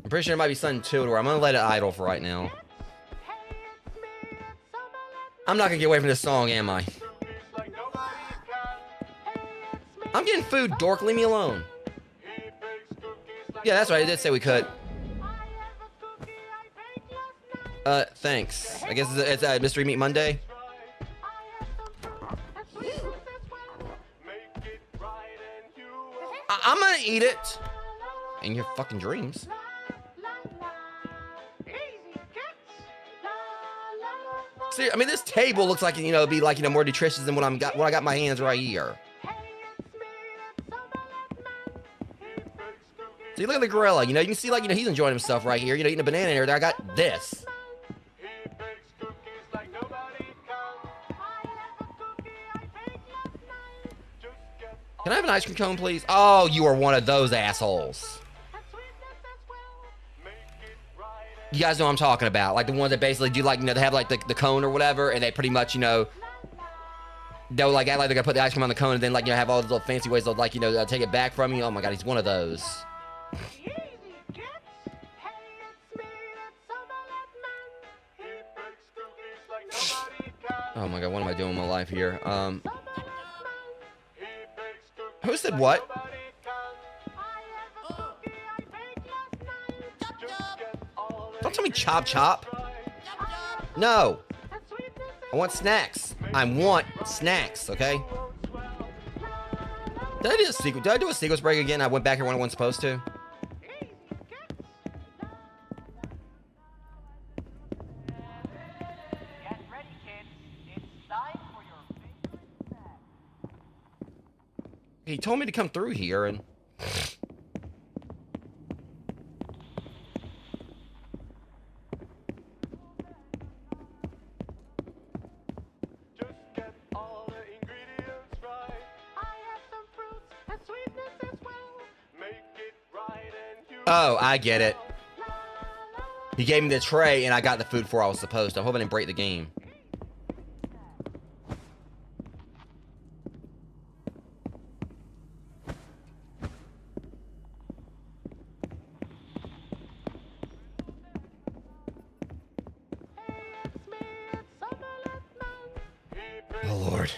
I'm pretty sure there might be something to it where I'm gonna let it idle for right now. I'm not gonna get away from this song, am I? I'm getting food, dork. Leave me alone. Yeah, that's right. I did say we could. Thanks. I guess it's a Mystery Meat Monday. I'm gonna eat it. In your fucking dreams. See, I mean, this table looks like, you know, it'd be like, you know, more nutritious than what I got in my hands right here. See, look at the gorilla. You know, you can see, like, you know, he's enjoying himself right here. You know, eating a banana in there. I got this. Can I have an ice cream cone, please? Oh, you are one of those assholes. You guys know what I'm talking about. Like the ones that basically do like, you know, they have like the cone or whatever, and they pretty much, you know, they'll like act like they're gonna put the ice cream on the cone and then like, you know, have all these little fancy ways they'll like, you know, take it back from you. Oh my God, he's one of those. Oh my God, what am I doing with my life here? Who said what? Don't tell me chop chop. No. I want snacks. I want snacks, okay? Did I do a sequence? Did I do a sequence break again? I went back here when I wasn't supposed to. Get ready, kids. It's time for your favorite snack. He told me to come through here and... Oh, I get it. He gave me the tray and I got the food before I was supposed to. I hope I didn't break the game. Oh, Lord.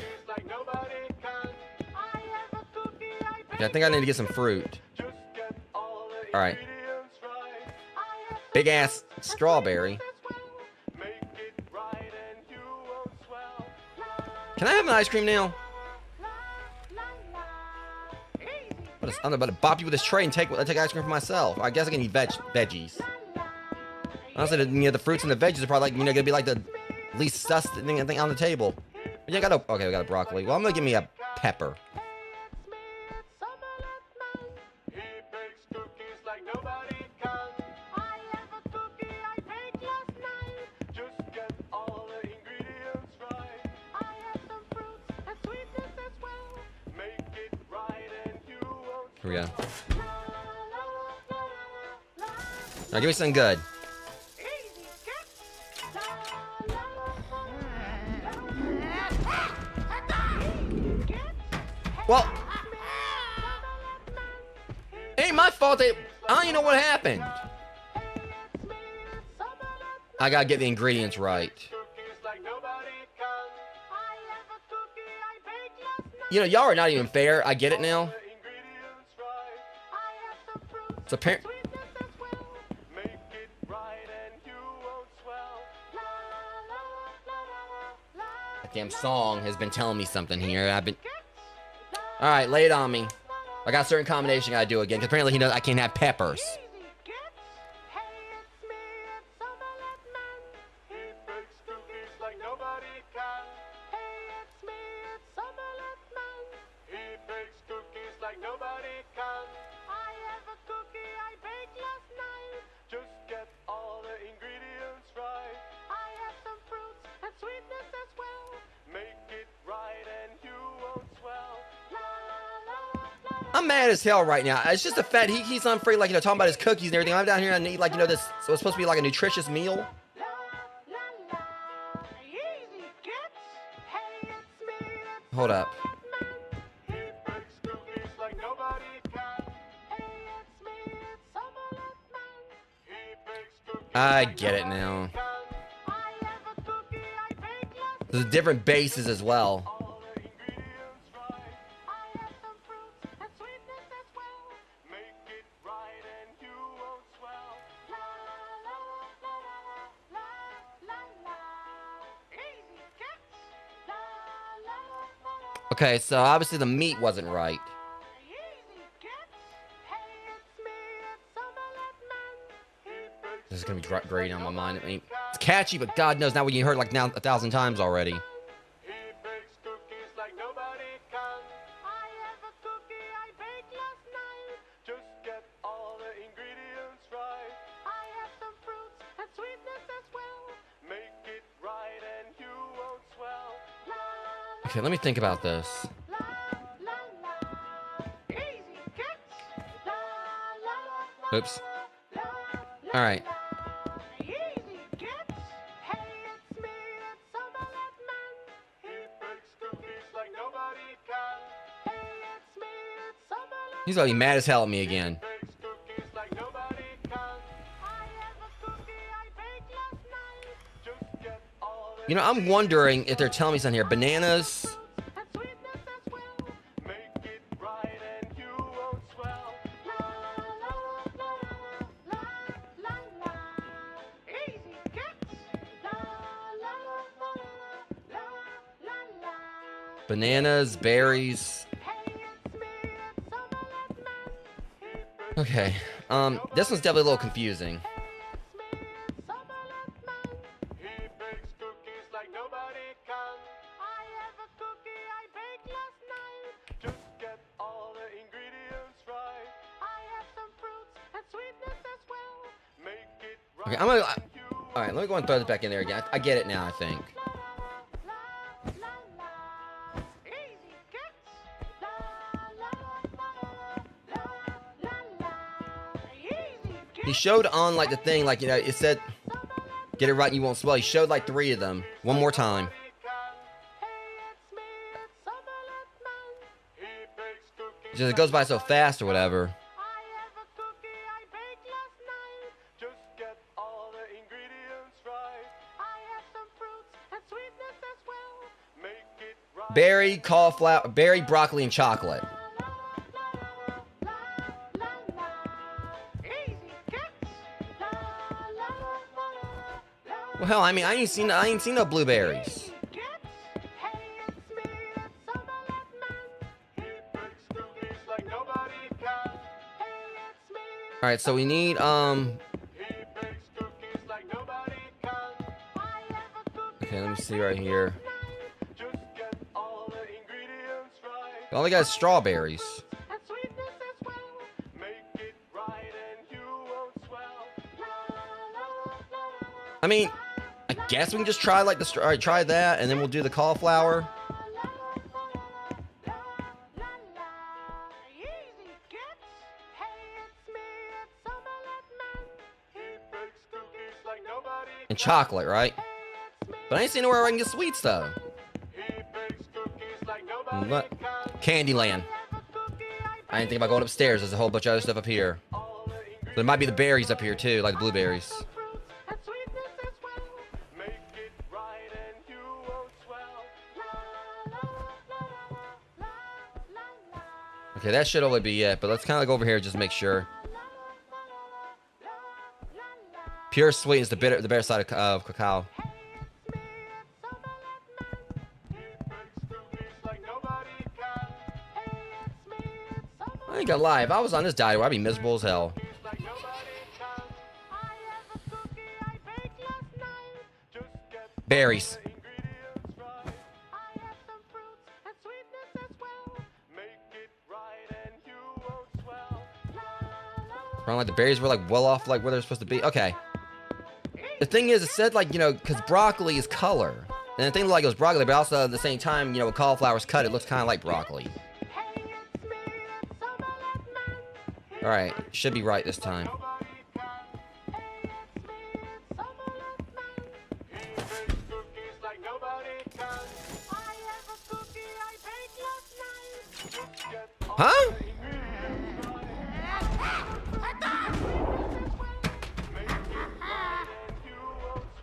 Yeah, I think I need to get some fruit. All right. Big ass strawberry. Can I have an ice cream now? I'm about to bop you with this tray and take ice cream for myself. I guess I can eat veggies. Honestly, you know, the fruits and the veggies are probably like, you know, gonna be like the least sus thing on the table. But yeah, okay, we got a broccoli. Well, I'm gonna give me a pepper. Here we go. Now give me something good. Well, ain't my fault. I don't even know what happened. I gotta get the ingredients right. You know, y'all are not even fair. I get it now. It's apparent. That damn song has been telling me something here. All right, lay it on me. I got a certain combination I gotta do again. Cause apparently he knows I can't have peppers. I'm mad as hell right now. It's just the fact he's unfree, like, you know, talking about his cookies and everything. I'm down here and I need, like, you know, this. So it's supposed to be like a nutritious meal. Hold up. I get it now. There's different bases as well. Okay, so obviously the meat wasn't right. This is gonna be grating on my mind. I mean, it's catchy, but God knows now you heard it like now 1,000 times already. Okay, let me think about this. Oops. All right. Easy, kids. Hey, it's me, it's Omelette Man. He bakes cookies like nobody can. Hey, it's me, it's Omelette He's gonna be mad as hell at me again. bakes cookies like nobody can. I have a cookie I baked last night. Just get all the You know, I'm wondering if they're telling me something here. Bananas. and sweetness as well. Make it right and you won't swell. La la la la la la la. Easy, kids. La la la la la la. Bananas, berries. Hey, it's me, it's Omelette Man. He bakes Okay. This one's definitely a little confusing. It's me, it's Omelette Man. He bakes cookies like nobody can. I have a cookie I baked last night. Just get all the ingredients right. I have some fruits and sweetness as well. Make it right. Okay, I'm gonna. All right, let me go and throw this back in there again. I get it now, I think. La la la la. Easy, kids. La la la la la la. Easy, kids. He showed on like the thing, like, you know, it said, "Get it right, and you won't swell." He showed like 3 of them. One more time. Just it goes by so fast or whatever. Berry, cauliflower, berry, broccoli, and chocolate. Well, hell, I mean, I ain't seen no blueberries. All right, so we need Okay, let me see right here. I only got strawberries. I mean, I guess we can just try like the alright, try that, and then we'll do the cauliflower. And chocolate, right? But I ain't seen nowhere where I can get sweets though. What? Candyland. I didn't think about going upstairs. There's a whole bunch of other stuff up here. There might be the berries up here too, like the blueberries. Okay, that should only be it, but let's kind of go over here and just make sure. Pure sweet is the better side of cacao. I ain't gonna lie, if I was on this diet, I'd be miserable as hell. Berries. Around like the berries were like well off like where they're supposed to be. Okay. The thing is, it said like, you know, because broccoli is color. And the thing like it was broccoli, but also at the same time, you know, when cauliflower's cut, it looks kind of like broccoli. Alright, should be right this time. Huh?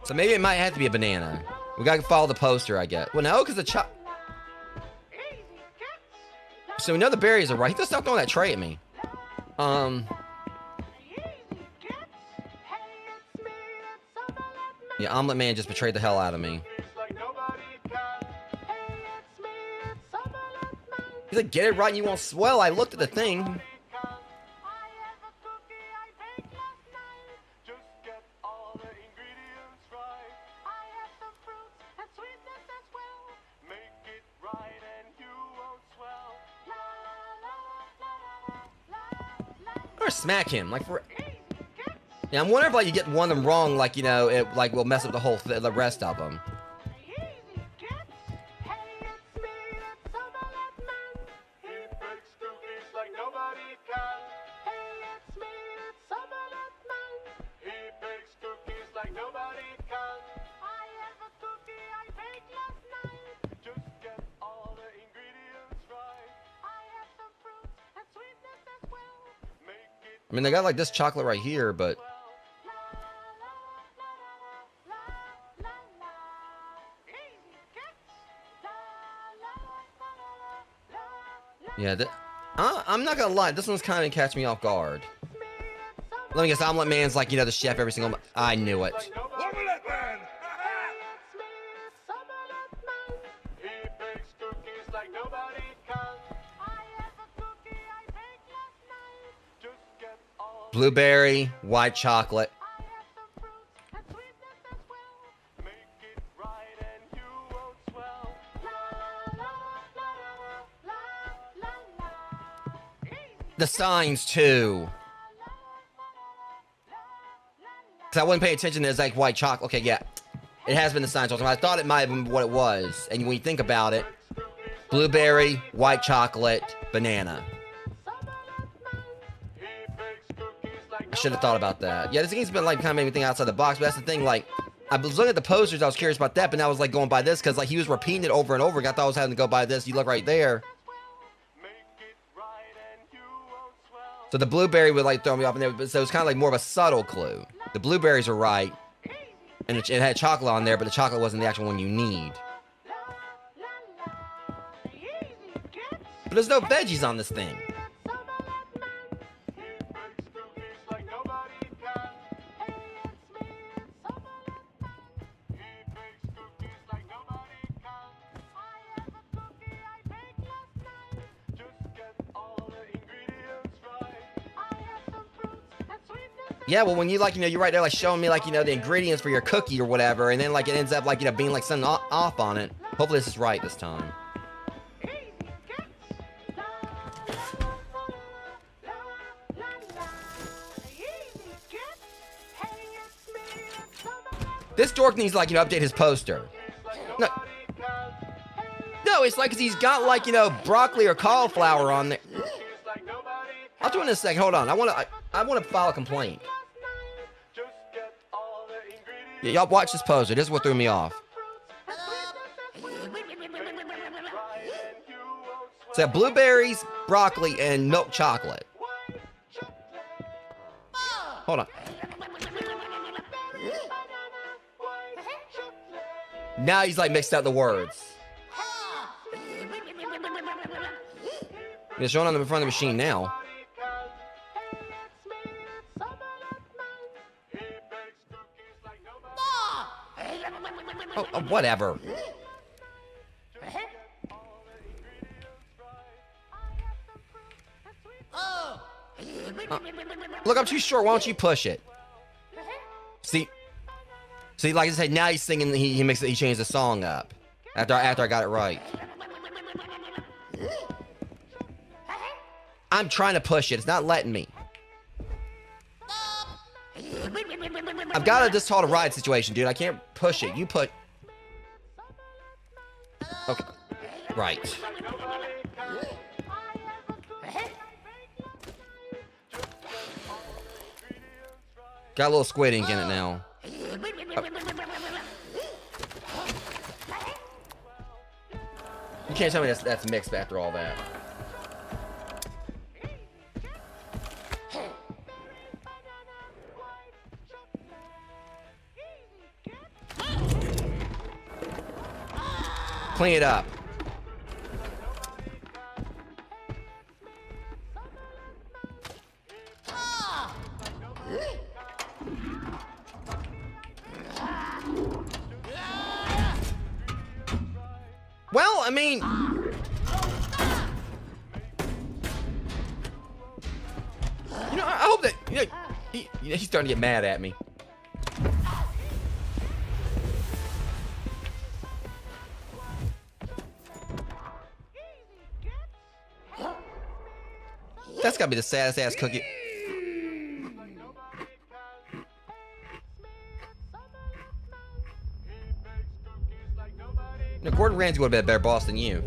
So maybe it might have to be a banana. We gotta follow the poster, I guess. Well, no, because the So we know the berries are right. He just stopped throwing that tray at me. Yeah, Omelet Man just betrayed the hell out of me. He's like, get it right and you won't swell. I looked at the thing. Or smack him, like for. Yeah, I'm wondering if like you get one of them wrong, like, you know, it like will mess up the whole the rest of them. I mean, they got like this chocolate right here, but yeah, I'm not gonna lie, this one's kind of catch me off guard. Let me guess, Omelet Man's like, you know, the chef every single. I knew it. Omelette Man! He bakes cookies like nobody can. I have a cookie I baked last night. Just get all Blueberry, white chocolate. I have some fruits and sweetness as well. Make it right and you won't swell. La la la la la la la. Easy. The signs too. Cause I wasn't paying attention to this like white chocolate. Okay, yeah, it has been the signs all the time. I thought it might have been what it was, and when you think about it, blueberry, white chocolate, banana. I should have thought about that. Yeah, this game's been like kind of made me think outside the box, but that's the thing. Like, I was looking at the posters, I was curious about that, but now I was like going by this because like he was repeating it over and over. I thought I was having to go by this. You look right there. So the blueberry would like throw me off, and there, so it was kind of like more of a subtle clue. The blueberries are right, and it had chocolate on there, but the chocolate wasn't the actual one you need. But there's no veggies on this thing. Yeah, well, when you like, you know, you're right there like showing me like, you know, the ingredients for your cookie or whatever, and then like it ends up like, you know, being like something off on it. Hopefully this is right this time. This dork needs like, you know, update his poster. No, no, it's like 'cause he's got like, you know, broccoli or cauliflower on there. I'll do it in a second. Hold on. I want to file a complaint. Yeah, y'all watch this poster. This is what threw me off. So blueberries, broccoli, and milk chocolate. Hold on. Now he's like mixed up the words. It's showing on the front of the machine now. Oh, whatever. Look, I'm too short. Why don't you push it? See, like I said, now he's singing. He makes it. He changed the song up after I got it right. I'm trying to push it. It's not letting me. I've got a this tall to ride situation, dude. I can't push it. You put. Okay. Right. Got a little squid ink in it now. You can't tell me that's mixed after all that. Clean it up. Well, I mean, you know, I hope that, you know, he's starting to get mad at me. That's gotta be the saddest ass cookie. Now, Gordon Ramsay would have been a better boss than you.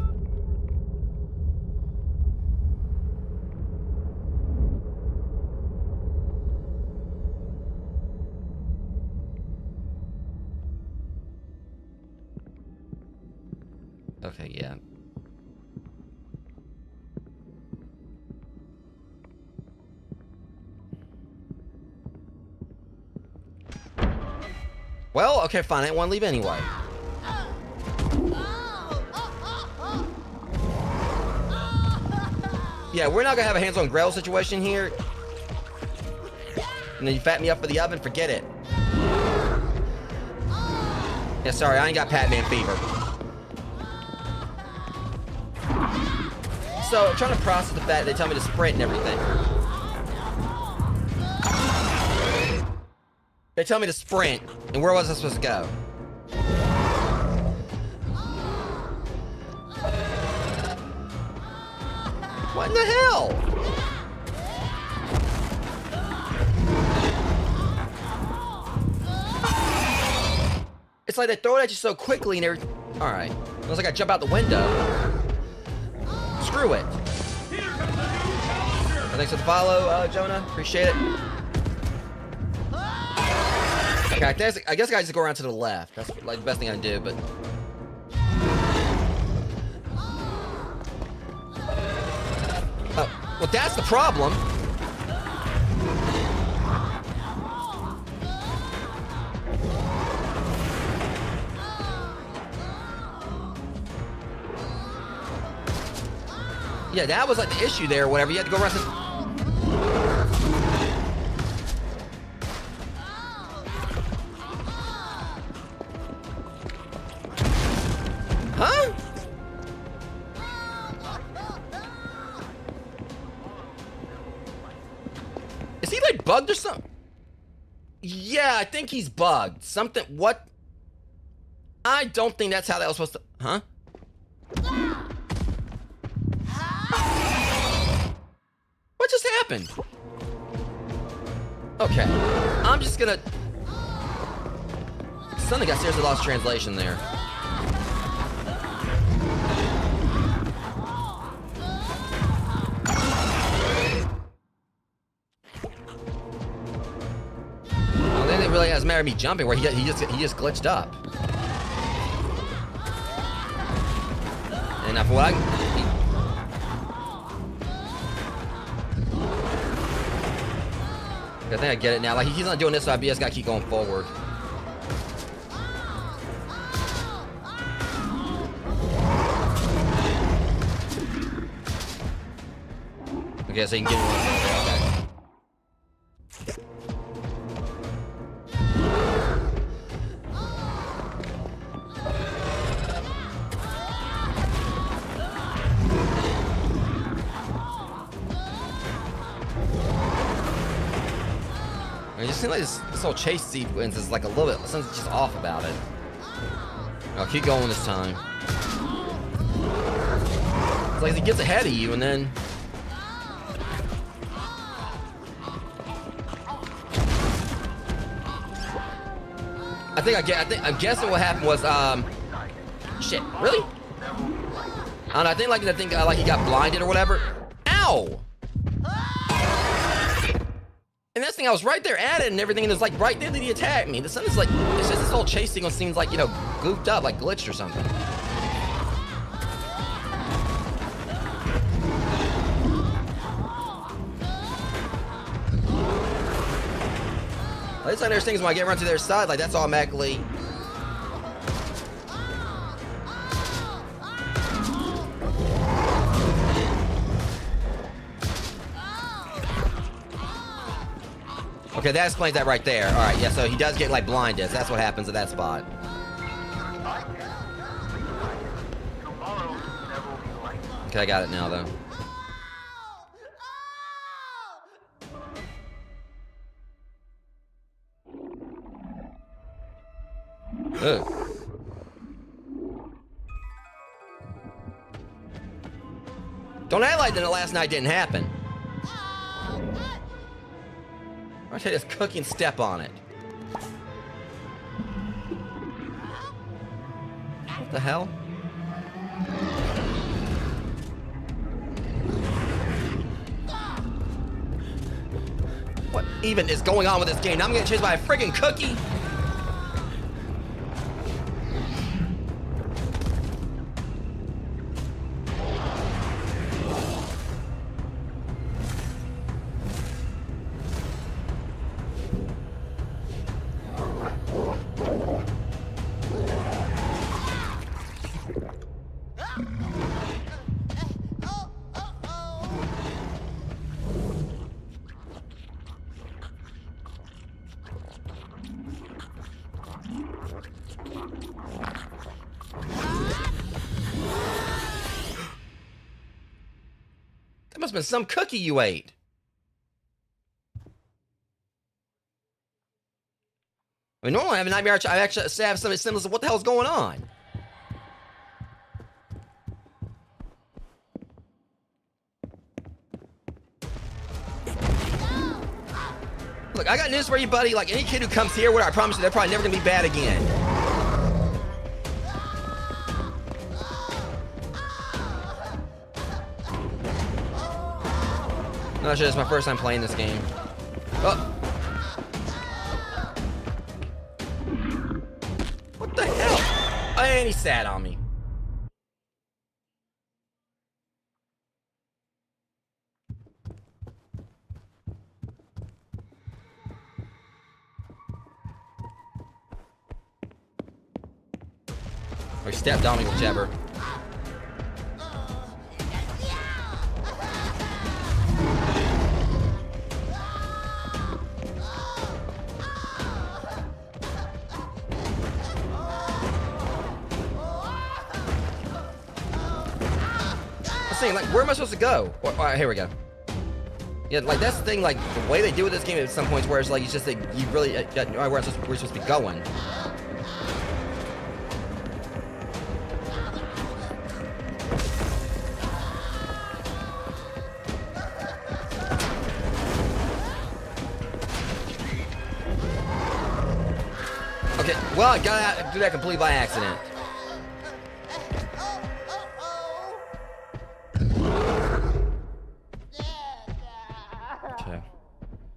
Okay, yeah. Well, okay, fine. I didn't want to leave anyway. Yeah, we're not gonna have a hands-on grill situation here. And then you fat me up for the oven, forget it. Yeah, sorry, I ain't got Pac-Man fever. So, I'm trying to process the fact that they tell me to sprint and everything. They tell me to sprint, and where was I supposed to go? What in the hell? It's like they throw it at you so quickly and everything. Alright. Looks like I jump out the window. Screw it. Thanks for the follow, Jonah. Appreciate it. Okay, I guess I gotta just go around to the left. That's like the best thing I can do, but... Oh, well, that's the problem. Yeah, that was like the issue there or whatever. You had to go around to... Huh? Is he like bugged or something? Yeah, I think he's bugged. Something, what? I don't think that's how that was supposed to, huh? What just happened? Okay, I'm just gonna... Something got seriously lost translation there. I don't think it really has matter me jumping where he just glitched up. And for what I think I get it now. Like, he's not doing this, so I just gotta keep going forward. Okay, so you can get one. It just seems like this whole chase sequence is like a little bit, something's just off about it. I'll keep going this time. It's like he gets ahead of you and then... I'm guessing what happened was, shit, really? I don't know, I think like he got blinded or whatever. Ow! And that's the thing, I was right there at it and everything, and it was like right there that he attacked me. The sun is like, it's just this whole chase sequence seems like, you know, goofed up, like glitched or something. At least like there's things when I get around to their side, like that's automatically... Okay, that explains that right there. Alright, yeah, so he does get like blinded. That's what happens at that spot. Okay, I got it now though. Ugh. Don't act like that the last night didn't happen. I take this cookie and step on it. What the hell? What even is going on with this game? Now I'm getting chased by a friggin' cookie? That must have been some cookie you ate. I mean, normally I have a nightmare. I actually have some symbols of what the hell's going on. Look, I got news for you, buddy. Like, any kid who comes here, I promise you, they're probably never gonna be bad again. I'm not sure it's my first time playing this game. Oh. What the hell? And he sat on me. Or he stepped on me, whichever. Like, where am I supposed to go? All right, here we go. Yeah, like, that's the thing, like, the way they do with this game at some points where it's like, it's just like, you really, all right, where we're supposed to be going. Okay, well, I gotta do that completely by accident.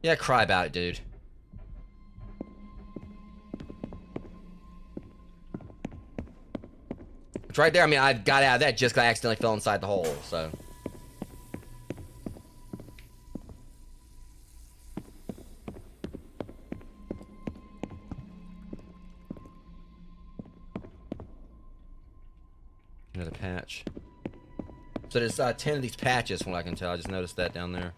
Yeah, cry about it, dude. It's right there. I mean, I got out of that just because I accidentally fell inside the hole, so. Another patch. So there's 10 of these patches from what I can tell. I just noticed that down there.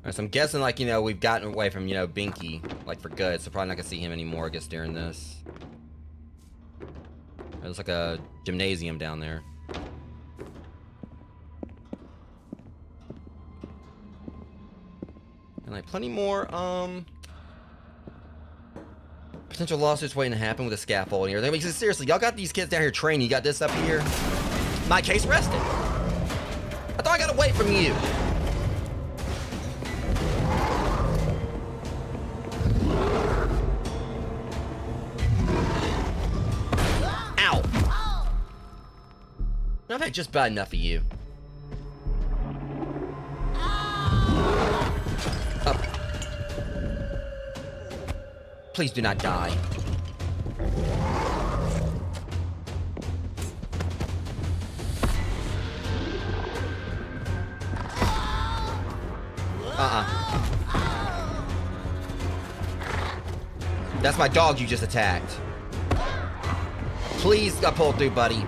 Alright, so I'm guessing, like, you know, we've gotten away from, you know, Binky, like, for good, so probably not gonna see him anymore, I guess, during this. There's like a gymnasium down there. And, like, plenty more, potential lawsuits waiting to happen with the scaffolding or everything. Seriously, y'all got these kids down here training, you got this up here? My case rested. I thought I got away from you. I've had just about enough of you. Up. Please do not die. That's my dog you just attacked. Please pull through, buddy.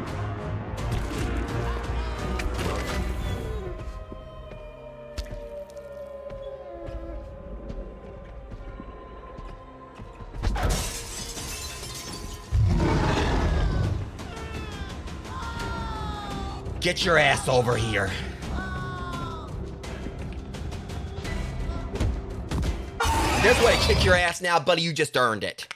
Get your ass over here. There's a way to kick your ass now, buddy. You just earned it.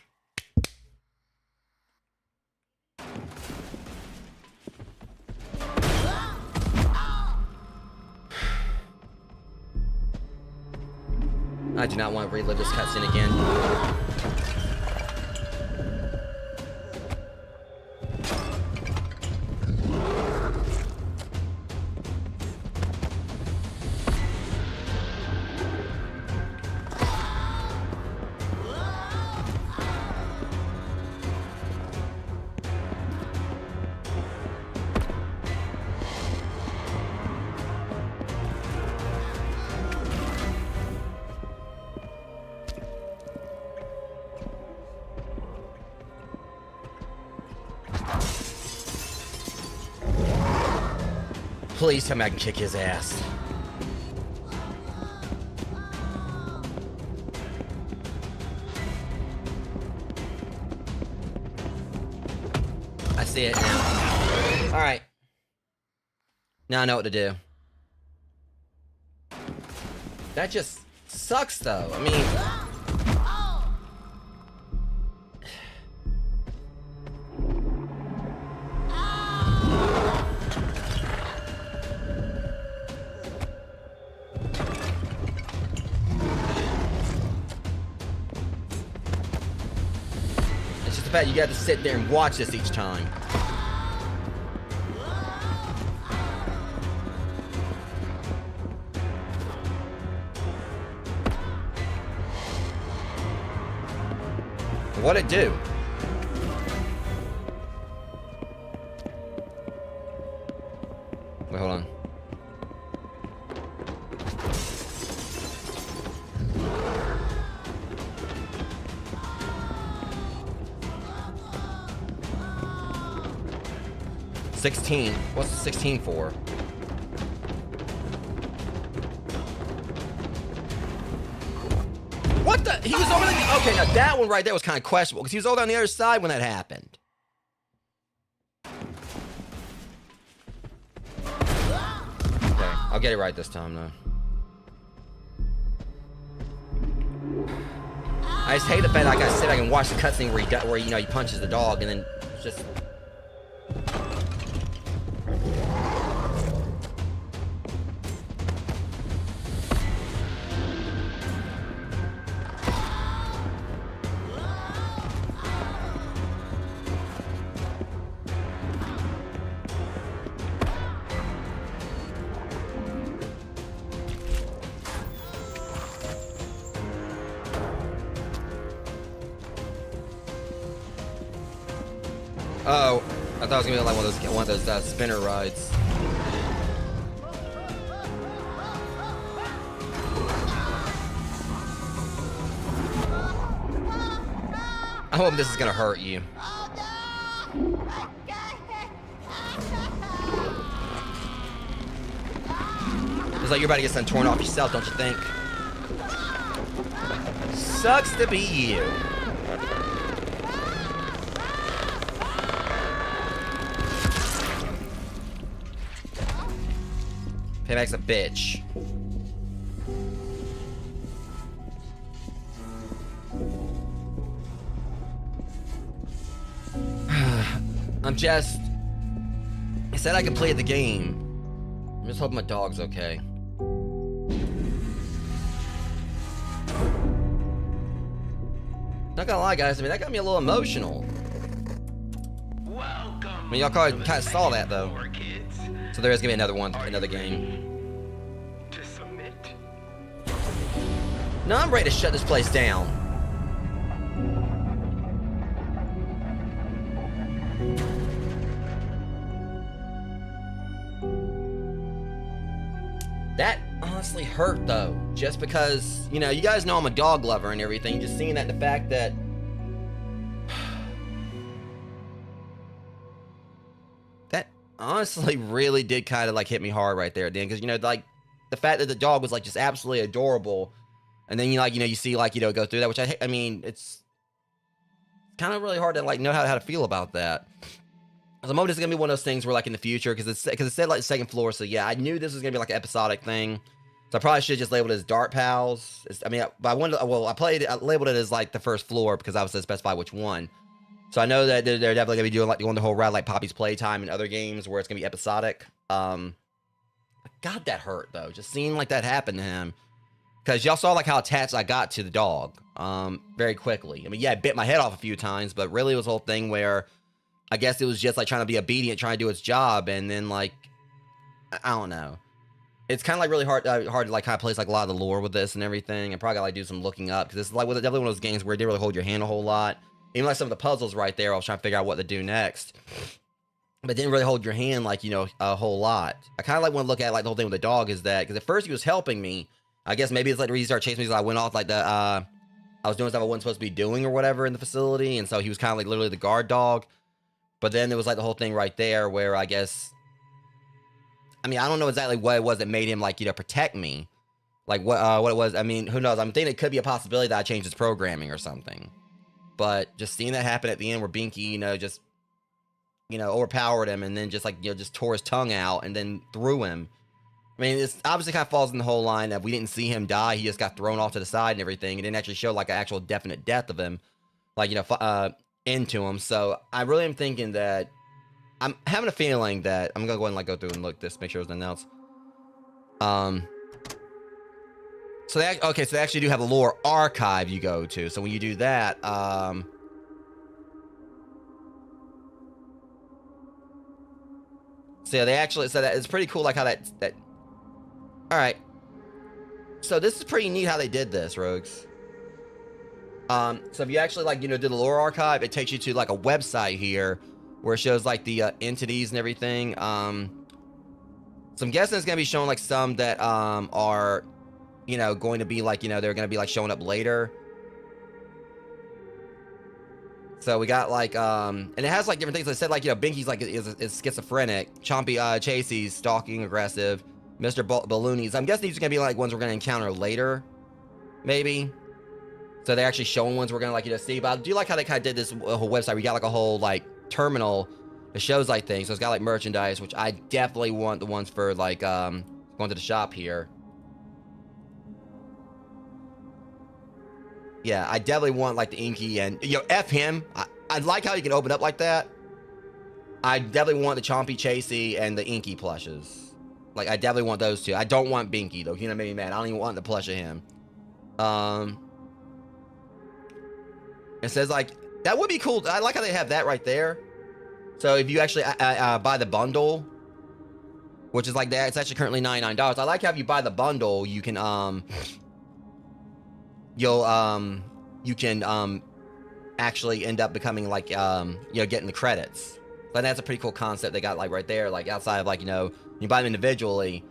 I do not want to relive this cutscene again. Please tell me I can kick his ass. I see it now. Alright. Now I know what to do. That just sucks, though. I mean... It's just the fact you got to sit there and watch this each time. What'd it do? Wait, hold on. $16. What's the 16 for? What the? He was over there. Okay, now that one right there was kind of questionable because he was over on the other side when that happened. Okay, I'll get it right this time, though. I just hate the fact that I gotta sit back and watch the cutscene where you know he punches the dog and then just. Oh, I thought it was gonna be like one of those spinner rides. I hope this is gonna hurt you. It's like you're about to get something torn off yourself, don't you think? Sucks to be you. Payback's a bitch. I said I completed the game. I'm just hoping my dog's okay. Not gonna lie, guys, I mean, that got me a little emotional. Welcome. I mean, y'all kind of saw that, though. So there is gonna be another game. To submit. No, I'm ready to shut this place down. That honestly hurt, though. Just because, you know, you guys know I'm a dog lover and everything. Just seeing that, the fact that... that honestly really did kind of, like, hit me hard right there at the end. Because, you know, like, the fact that the dog was, like, just absolutely adorable. And then, you see, like, go through that. Which, I mean, it's kind of really hard to, like, know how to feel about that. So I'm hoping this is gonna be one of those things where, like, in the future, because it said like second floor, so yeah, I knew this was gonna be like an episodic thing. So I probably should have just labeled it as Dart Pals. I labeled it as like the first floor because I was to specify which one. So I know that they're definitely gonna be doing the whole route like Poppy's Playtime and other games where it's gonna be episodic. God, that hurt though, just seeing like that happen to him. Because y'all saw like how attached I got to the dog, very quickly. I mean, yeah, I bit my head off a few times, but really it was a whole thing where. I guess it was just, like, trying to be obedient, trying to do its job, and then, like, I don't know. It's kind of, like, really hard to, like, kind of place, like, a lot of the lore with this and everything. I probably gotta, like, do some looking up, because it's, like, definitely one of those games where it didn't really hold your hand a whole lot. Even, like, some of the puzzles right there, I was trying to figure out what to do next. But it didn't really hold your hand, like, a whole lot. I kind of, like, want to look at, like, the whole thing with the dog is that, because at first he was helping me. I guess maybe it's, like, the reason he started chasing me is I went off, like, I was doing stuff I wasn't supposed to be doing or whatever in the facility, and so he was kind of, like, literally the guard dog. But then there was, like, the whole thing right there where I mean, I don't know exactly what it was that made him like, you know, protect me. Like what it was. I mean, who knows? I'm thinking it could be a possibility that I changed his programming or something. But just seeing that happen at the end where Binky, you know, just, you know, overpowered him and then just like, you know, just tore his tongue out and then threw him. I mean, it's obviously kind of falls in the whole line that we didn't see him die. He just got thrown off to the side and everything. It didn't actually show like an actual definite death of him, like, you know, into him. So I really am thinking that I'm having a feeling that I'm gonna go ahead and like go through and look this, make sure there's nothing else. So they okay, so they actually do have a lore archive you go to. So when you do that, so yeah, they actually so that it's pretty cool, like how that. All right. So this is pretty neat how they did this, Rogues. So if you actually like, you know, do the lore archive, it takes you to like a website here where it shows like the entities and everything. So I'm guessing it's gonna be showing like some that are, you know, going to be like, you know, they're gonna be like showing up later. So we got like and it has like different things. I said like, you know, Binky's like is schizophrenic. Chompy Chasey's stalking, aggressive. Mr. Balloonies. I'm guessing these are gonna be like ones we're gonna encounter later, maybe. So they're actually showing ones we're gonna like, you know, see. But I do like how they kind of did this whole website. We got like a whole like terminal that shows like things. So it's got like merchandise, which I definitely want the ones for like going to the shop here. Yeah, I definitely want like the Inky and, you know, F him. I like how you can open up like that. I definitely want the Chompy Chasey and the Inky plushes. Like, I definitely want those two. I don't want Binky, though. You know, made me mad. I don't even want the plush of him. It says, like, that would be cool. I like how they have that right there. So, if you actually buy the bundle, which is like that, it's actually currently $99. I like how if you buy the bundle, you can, you can, actually end up becoming, like, you know, getting the credits. So, that's a pretty cool concept they got, like, right there. Like, outside of, like, you know, you buy them individually,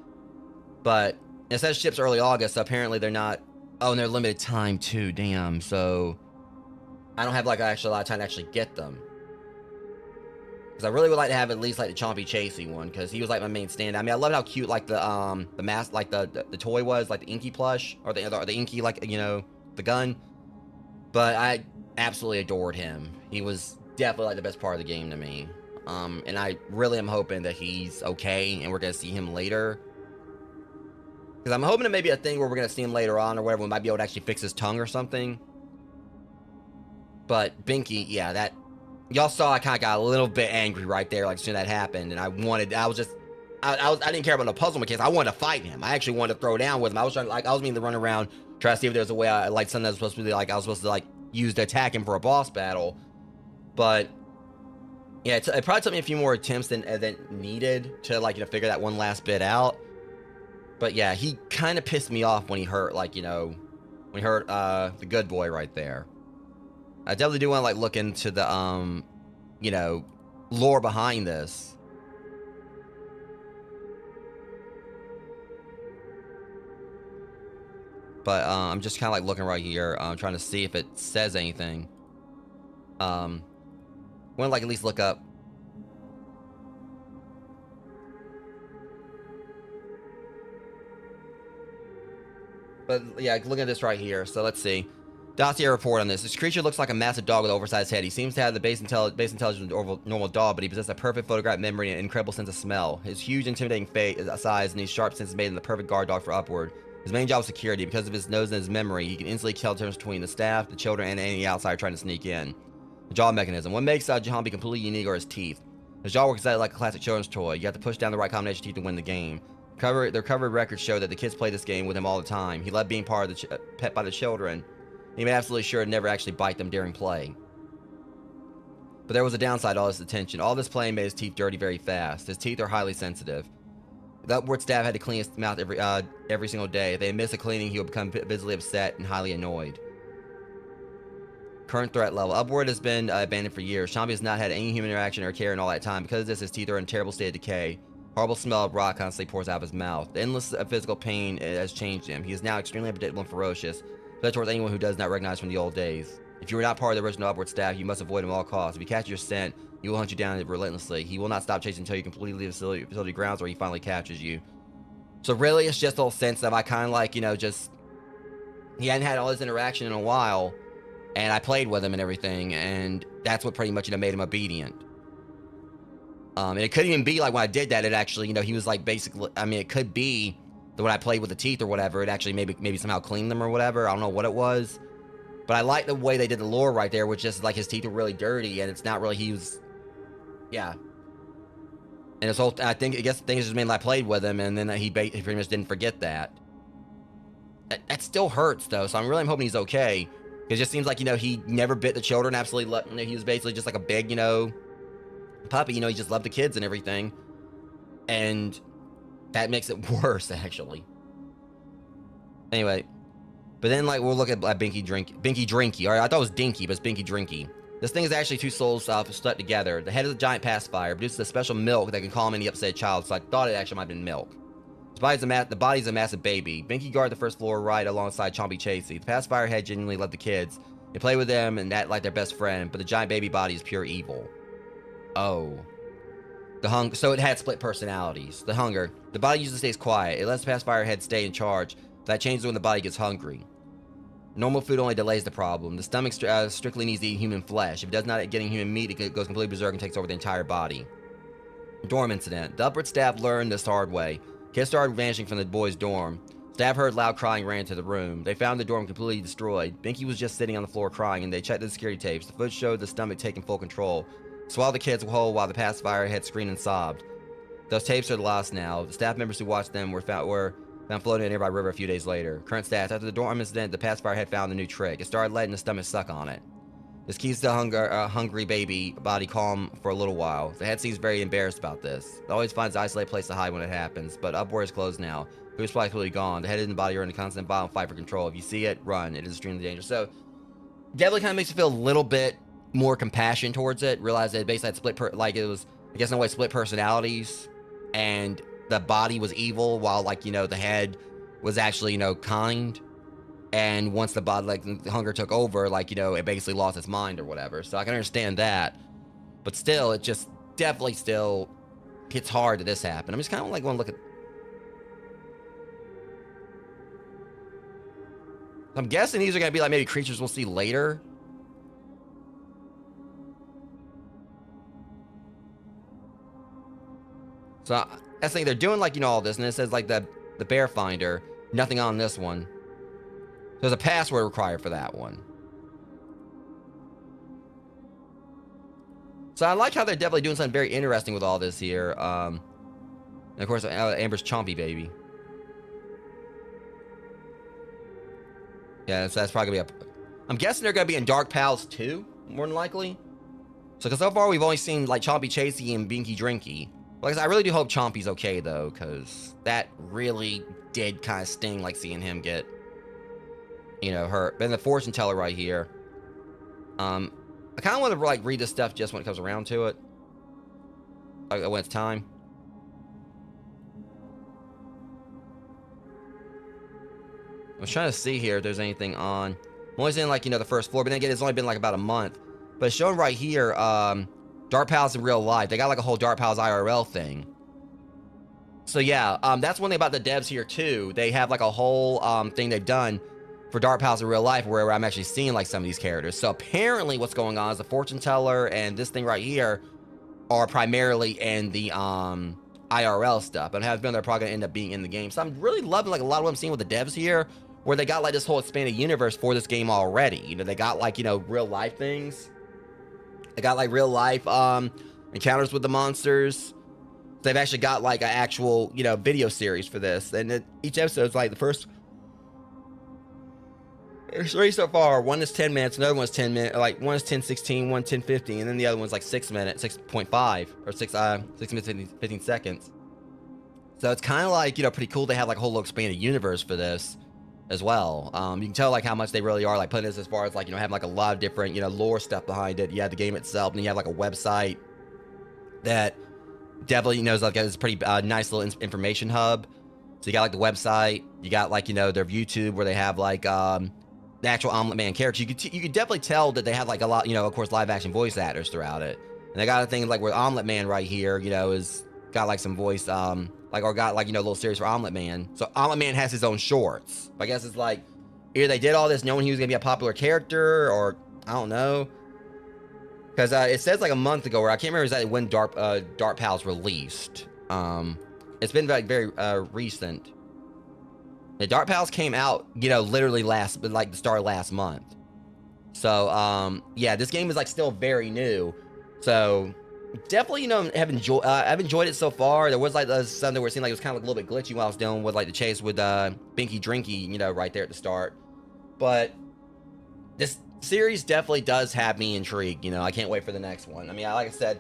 but it says ships early August, so apparently they're not. Oh, and they're limited time too. Damn. So I don't have like actually a lot of time to actually get them, because I really would like to have at least like the Chompy Chasey one, because he was like my main stand. I mean, I love how cute like the mask, like the toy was, like the Inky plush or the Inky, like, you know, the gun. But I absolutely adored him. He was definitely like the best part of the game to me. And I really am hoping that he's okay and we're going to see him later. Because I'm hoping it may be a thing where we're going to see him later on or whatever. We might be able to actually fix his tongue or something. But Binky, yeah, that... Y'all saw I kind of got a little bit angry right there, like, as soon as that happened. And I didn't care about the puzzle mechanics. I wanted to fight him. I actually wanted to throw down with him. I was meaning to run around, try to see if there was a way like, something that was supposed to be, like, I was supposed to, like, use to attack him for a boss battle. But... yeah, it probably took me a few more attempts than needed to, like, you know, figure that one last bit out. But yeah, he kind of pissed me off when he hurt, like, you know, when he hurt the good boy right there. I definitely do want to, like, look into the, you know, lore behind this. But I'm just kind of, like, looking right here, trying to see if it says anything. I want to, like, at least look up. But yeah, look at this right here. So let's see. Dossier report on this. This creature looks like a massive dog with an oversized head. He seems to have the base intelligence of a normal dog, but he possesses a perfect photographic memory and an incredible sense of smell. His huge, intimidating size and these sharp senses made him the perfect guard dog for Upward. His main job is security. Because of his nose and his memory, he can instantly tell the difference between the staff, the children, and any outsider trying to sneak in. The jaw mechanism. What makes Chompy completely unique are his teeth. His jaw works exactly like a classic children's toy. You have to push down the right combination of teeth to win the game. Their covered records show that the kids play this game with him all the time. He loved being part of the pet by the children. He made absolutely sure to never actually bite them during play. But there was a downside to all this attention. All this playing made his teeth dirty very fast. His teeth are highly sensitive. The Upward staff had to clean his mouth every single day. If they missed a cleaning, he would become visibly upset and highly annoyed. Current threat level. Upward has been abandoned for years. Chompy has not had any human interaction or care in all that time. Because of this, his teeth are in a terrible state of decay. Horrible smell of rot constantly pours out of his mouth. The endless physical pain has changed him. He is now extremely unpredictable and ferocious, but towards anyone who does not recognize from the old days. If you are not part of the original Upward staff, you must avoid him at all costs. If you catch your scent, he will hunt you down relentlessly. He will not stop chasing until you completely leave the facility grounds or he finally captures you. So really, it's just a whole sense of I kind of like, just... He hadn't had all this interaction in a while, and I played with him and everything, and that's what pretty much, made him obedient. And it couldn't even be like when I did that, it actually, he was like basically... I mean, it could be that when I played with the teeth or whatever, it actually maybe somehow cleaned them or whatever. I don't know what it was. But I like the way they did the lore right there, which just like his teeth were really dirty, and it's not really, he was... Yeah. And his whole... I guess the thing is just mainly I played with him, and then he pretty much didn't forget that. That still hurts, though, so I'm hoping he's okay. It just seems like, he never bit the children, absolutely. He was basically just like a big, puppy. He just loved the kids and everything. And that makes it worse, actually. Anyway. But then, like, we'll look at Binky Drinky. All right, I thought it was Dinky, but it's Binky Drinky. This thing is actually two souls stuck together. The head of the giant pacifier produces a special milk that can calm any upset child, so I thought it actually might have been milk. The body's a massive baby. Binky guarded the first floor right alongside Chompy Chasey. The pacifier head genuinely loved the kids. They play with them and act like their best friend, but the giant baby body is pure evil. Oh. So it had split personalities. The hunger. The body usually stays quiet. It lets the pacifier head stay in charge. That changes when the body gets hungry. Normal food only delays the problem. The stomach strictly needs to eat human flesh. If it does not get human meat, it goes completely berserk and takes over the entire body. Dorm incident. The Upward staff learned this hard way. Kids started vanishing from the boys' dorm. Staff heard loud crying and ran into the room. They found the dorm completely destroyed. Binky was just sitting on the floor crying, and they checked the security tapes. The footage showed the stomach taking full control. Swallowed the kids whole while the pacifier head screamed and sobbed. Those tapes are lost now. The staff members who watched them were found floating in a nearby river a few days later. Current stats. After the dorm incident, the pacifier had found a new trick. It started letting the stomach suck on it. This keeps the hungry baby body calm for a little while. The head seems very embarrassed about this. It always finds an isolated place to hide when it happens, but Upward is closed now. Food's probably completely gone. The head and the body are in a constant battle and fight for control. If you see it, run. It is extremely dangerous. So, definitely kind of makes you feel a little bit more compassion towards it. Realize that it basically had it was, I guess in a way, split personalities, and the body was evil while, the head was actually, kind. And once the body, the hunger took over, it basically lost its mind or whatever. So I can understand that. But still, it just definitely still hits hard that this happened. I'm just kind of want to look at... I'm guessing these are going to be maybe creatures we'll see later. So that's the thing, they're doing all this, and it says the bear finder, nothing on this one. There's a password required for that one. So I like how they're definitely doing something very interesting with all this here. And of course, Amber's Chompy baby. Yeah, so that's probably gonna be I'm guessing they're gonna be in Dark Pals too, more than likely. So, because so far we've only seen Chompy Chasey and Binky Drinky. I really do hope Chompy's okay though, because that really did kind of sting, seeing him get, hurt. Then the fortune teller right here. I kind of want to read this stuff just when it comes around to it, when it's time. I was trying to see here if there's anything on. I'm only seeing the first floor, but then again, it's only been about a month. But it's showing right here, Dark Pals in real life. They got a whole Dark Pals IRL thing. So yeah, that's one thing about the devs here too. They have a whole thing they've done for Dark Pals in real life where I'm actually seeing some of these characters. So apparently what's going on is the fortune teller and this thing right here are primarily in the IRL stuff. And has been they're probably gonna end up being in the game. So I'm really loving a lot of what I'm seeing with the devs here, where they got this whole expanded universe for this game already. They got real life things. They got real life encounters with the monsters. They've actually got an actual video series for this, and each episode's the first. There's 3 so far. One is 10 minutes, another one's 10 minutes. One is 10:16, one 10:50, and then the other one's 6 minutes, 6.5 or 6 minutes 15 seconds. So it's kind of pretty cool. They have a whole little expanded universe for this as well. You can tell how much they really are putting this as far as having a lot of different lore stuff behind it. You have the game itself, and you have a website that definitely knows it's a pretty nice little information hub. So you got the website, you got their YouTube where they have the actual Omelet Man character, you could definitely tell that they have like a lot, you know, of course, live action voice actors throughout it. And they got a thing like where Omelet Man right here, you know, is got like some voice, like, or got like, you know, a little series for Omelet Man. So Omelet Man has his own shorts. I guess it's like, either they did all this knowing he was gonna be a popular character, or I don't know. Because it says like a month ago, where I can't remember exactly when Dark Pals released. It's been like very recent. The Dark Pals came out, you know, literally like the start of last month. So yeah, this game is like still very new. So definitely, you know, I've enjoyed it so far. There was like something where it seemed like it was kind of like a little bit glitchy while I was dealing with like the chase with Binky Drinky, you know, right there at the start. But this series definitely does have me intrigued. You know, I can't wait for the next one. I mean, like I said,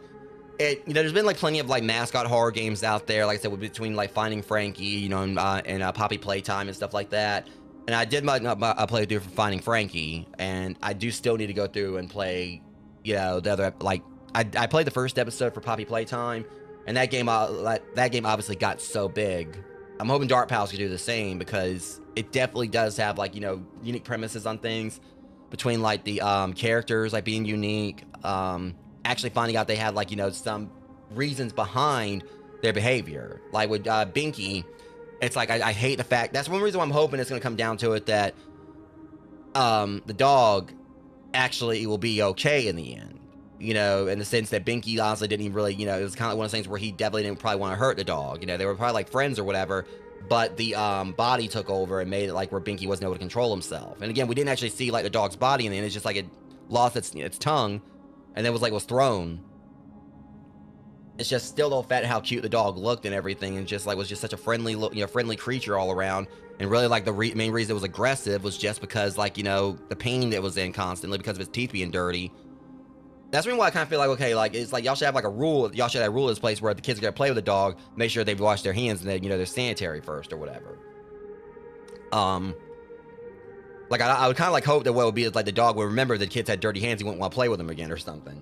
you know, there's been like plenty of like mascot horror games out there. Like I said, between like Finding Frankie, you know, and Poppy Playtime and stuff like that. And I did my playthrough for Finding Frankie, and I do still need to go through and play, you know, the other, like I played the first episode for Poppy Playtime, and that game obviously got so big. I'm hoping Dark Pals can do the same, because it definitely does have like, you know, unique premises on things, between like the characters like being unique, actually finding out they had like, you know, some reasons behind their behavior. Like with Binky, it's like I hate the fact, that's one reason why I'm hoping it's going to come down to it, that the dog actually will be okay in the end, you know, in the sense that Binky honestly didn't even really, you know, it was kind of like one of those things where he definitely didn't probably want to hurt the dog. You know, they were probably like friends or whatever, but the body took over and made it like where Binky wasn't able to control himself. And again, we didn't actually see like the dog's body in the end. It's just like it lost its tongue, and then was thrown. It's just still the fact how cute the dog looked and everything, and just like was just such a friendly, you know, friendly creature all around. And really, like the main reason it was aggressive was just because, like, you know, the pain that was in constantly because of his teeth being dirty. That's the reason why I kind of feel like, okay, like it's like y'all should have like a rule. Y'all should have a rule in this place where the kids are gonna play with the dog, make sure they've washed their hands and that, you know, they're sanitary first or whatever. Like I would kind of like hope that what would be is like the dog would remember that kids had dirty hands, he wouldn't want to play with them again or something.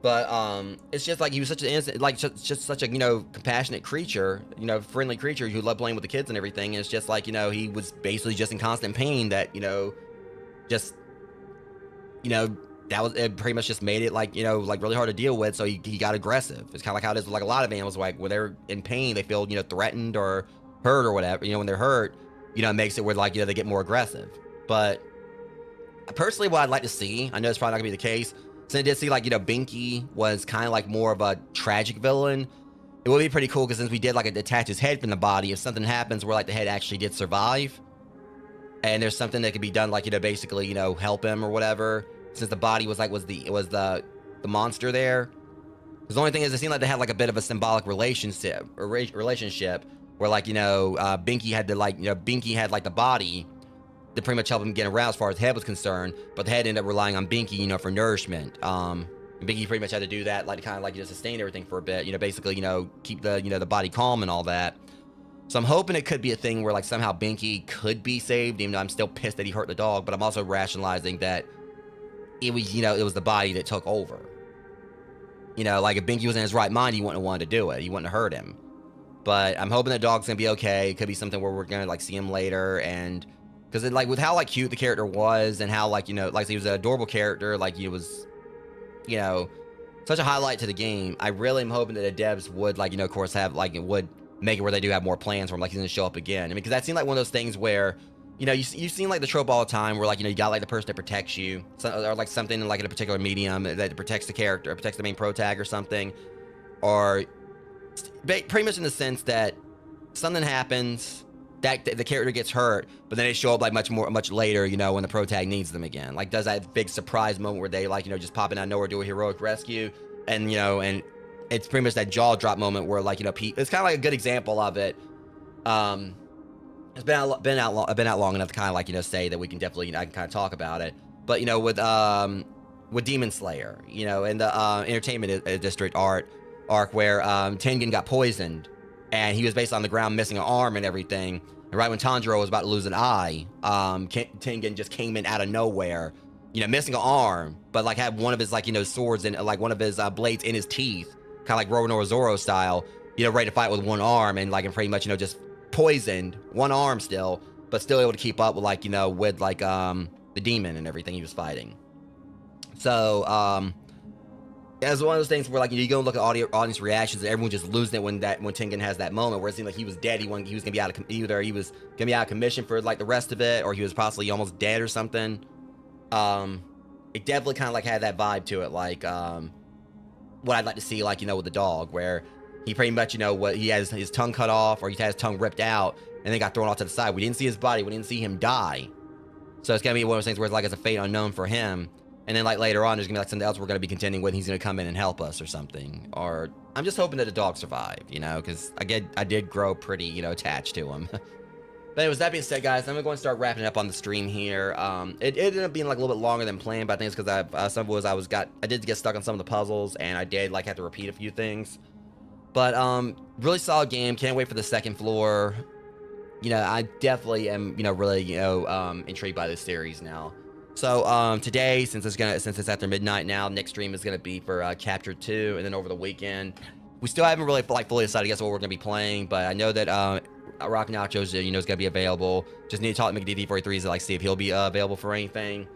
But it's just like he was such an innocent, like just such a, you know, compassionate creature, you know, friendly creature who loved playing with the kids and everything. And it's just like, you know, he was basically just in constant pain that, you know, just, you know, that was, it pretty much just made it like, you know, like really hard to deal with. So he got aggressive. It's kind of like how it is with like a lot of animals, like when they're in pain, they feel, you know, threatened or hurt or whatever, you know, when they're hurt, you know, it makes it where like, you know, they get more aggressive. But personally, what I'd like to see, I know it's probably not gonna be the case, since I did see like, you know, Binky was kind of like more of a tragic villain, it would be pretty cool, because since we did like detach his head from the body, if something happens where like the head actually did survive, and there's something that could be done, like, you know, basically, you know, help him or whatever, since the body was like was the monster there. Because the only thing is, it seemed like they had like a bit of a symbolic relationship where, like, you know, Binky had to, like, you know, Binky had like the body to pretty much help him get around as far as the head was concerned, but the head ended up relying on Binky, you know, for nourishment. Binky pretty much had to do that, like, to kind of like, you know, sustain everything for a bit, you know, basically, you know, keep the, you know, the body calm and all that. So I'm hoping it could be a thing where like somehow Binky could be saved, even though I'm still pissed that he hurt the dog, but I'm also rationalizing that it was, you know, it was the body that took over. You know, like if Binky was in his right mind, he wouldn't have wanted to do it. He wouldn't have hurt him. But I'm hoping the dog's gonna be okay. It could be something where we're gonna like see him later, and because like with how like cute the character was, and how like, you know, like he was an adorable character, like he was, you know, such a highlight to the game. I really am hoping that the devs would, like, you know, of course have like, it would make it where they do have more plans for him, like he's gonna show up again. I mean, because that seemed like one of those things where, you know, you've seen like the trope all the time where, like, you know, you got like the person that protects you, or like something like in a particular medium that protects the character, or protects the main pro tag or something, or pretty much in the sense that something happens, that the character gets hurt, but then they show up like much later, you know, when the pro tag needs them again. Like does that big surprise moment where they, like, you know, just pop in out of nowhere, do a heroic rescue, and, you know, and it's pretty much that jaw drop moment where, like, you know, it's kind of like a good example of it. It's been out long enough to kind of, like, you know, say that we can definitely, you know, I can kind of talk about it. But, you know, with Demon Slayer, you know, in the entertainment district arc where Tengen got poisoned, and he was basically on the ground missing an arm and everything. And right when Tanjiro was about to lose an eye, Tengen just came in out of nowhere, you know, missing an arm, but like had one of his, like, you know, swords and like one of his blades in his teeth, kind of like Roronoa Zoro style, you know, ready to fight with one arm, and like, and pretty much, you know, just poisoned, one arm still, but still able to keep up with, like, you know, with like the demon and everything he was fighting. So, it was one of those things where, like, you go and look at audience reactions, and everyone just losing it when Tengen has that moment where it seemed like he was dead. He was gonna be either he was gonna be out of commission for like the rest of it, or he was possibly almost dead or something. It definitely kind of like had that vibe to it, like what I'd like to see, like, with the dog, where he pretty much, what he has his tongue cut off, or he had his tongue ripped out, and then got thrown off to the side. We didn't see his body. We didn't see him die. So it's gonna be one of those things where it's like it's a fate unknown for him. And then, like, later on, there's gonna be like something else we're gonna be contending with. He's gonna come in and help us or something. Or I'm just hoping that the dog survived, because I did grow pretty, attached to him. But anyways, that being said, guys, I'm gonna go and start wrapping it up on the stream here. It ended up being like a little bit longer than planned, but I think it's because some of it was I did get stuck on some of the puzzles, and I did like have to repeat a few things. But really solid game. Can't wait for the second floor. I definitely am, really, intrigued by this series now. So today, since it's after midnight now, next stream is gonna be for Chapter 2, and then over the weekend, we still haven't really fully decided, I guess, what we're gonna be playing. But I know that Rock Nachos, is gonna be available. Just need to talk to McD43 to like see if he'll be available for anything.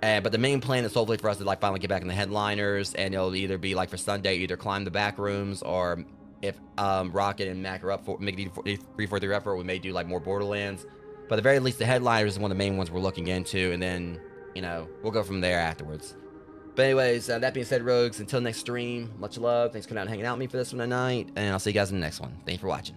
But the main plan is hopefully for us to like finally get back in the headliners, and it'll either be like for Sunday, either climb the back rooms, or if Rocket and Mac are up for McD343 up for it, we may do like more Borderlands. But at the very least, the headliners is one of the main ones we're looking into, and then we'll go from there afterwards. But anyways, that being said, Rogues, until next stream, much love. Thanks for coming out and hanging out with me for this one tonight, and I'll see you guys in the next one. Thanks for watching.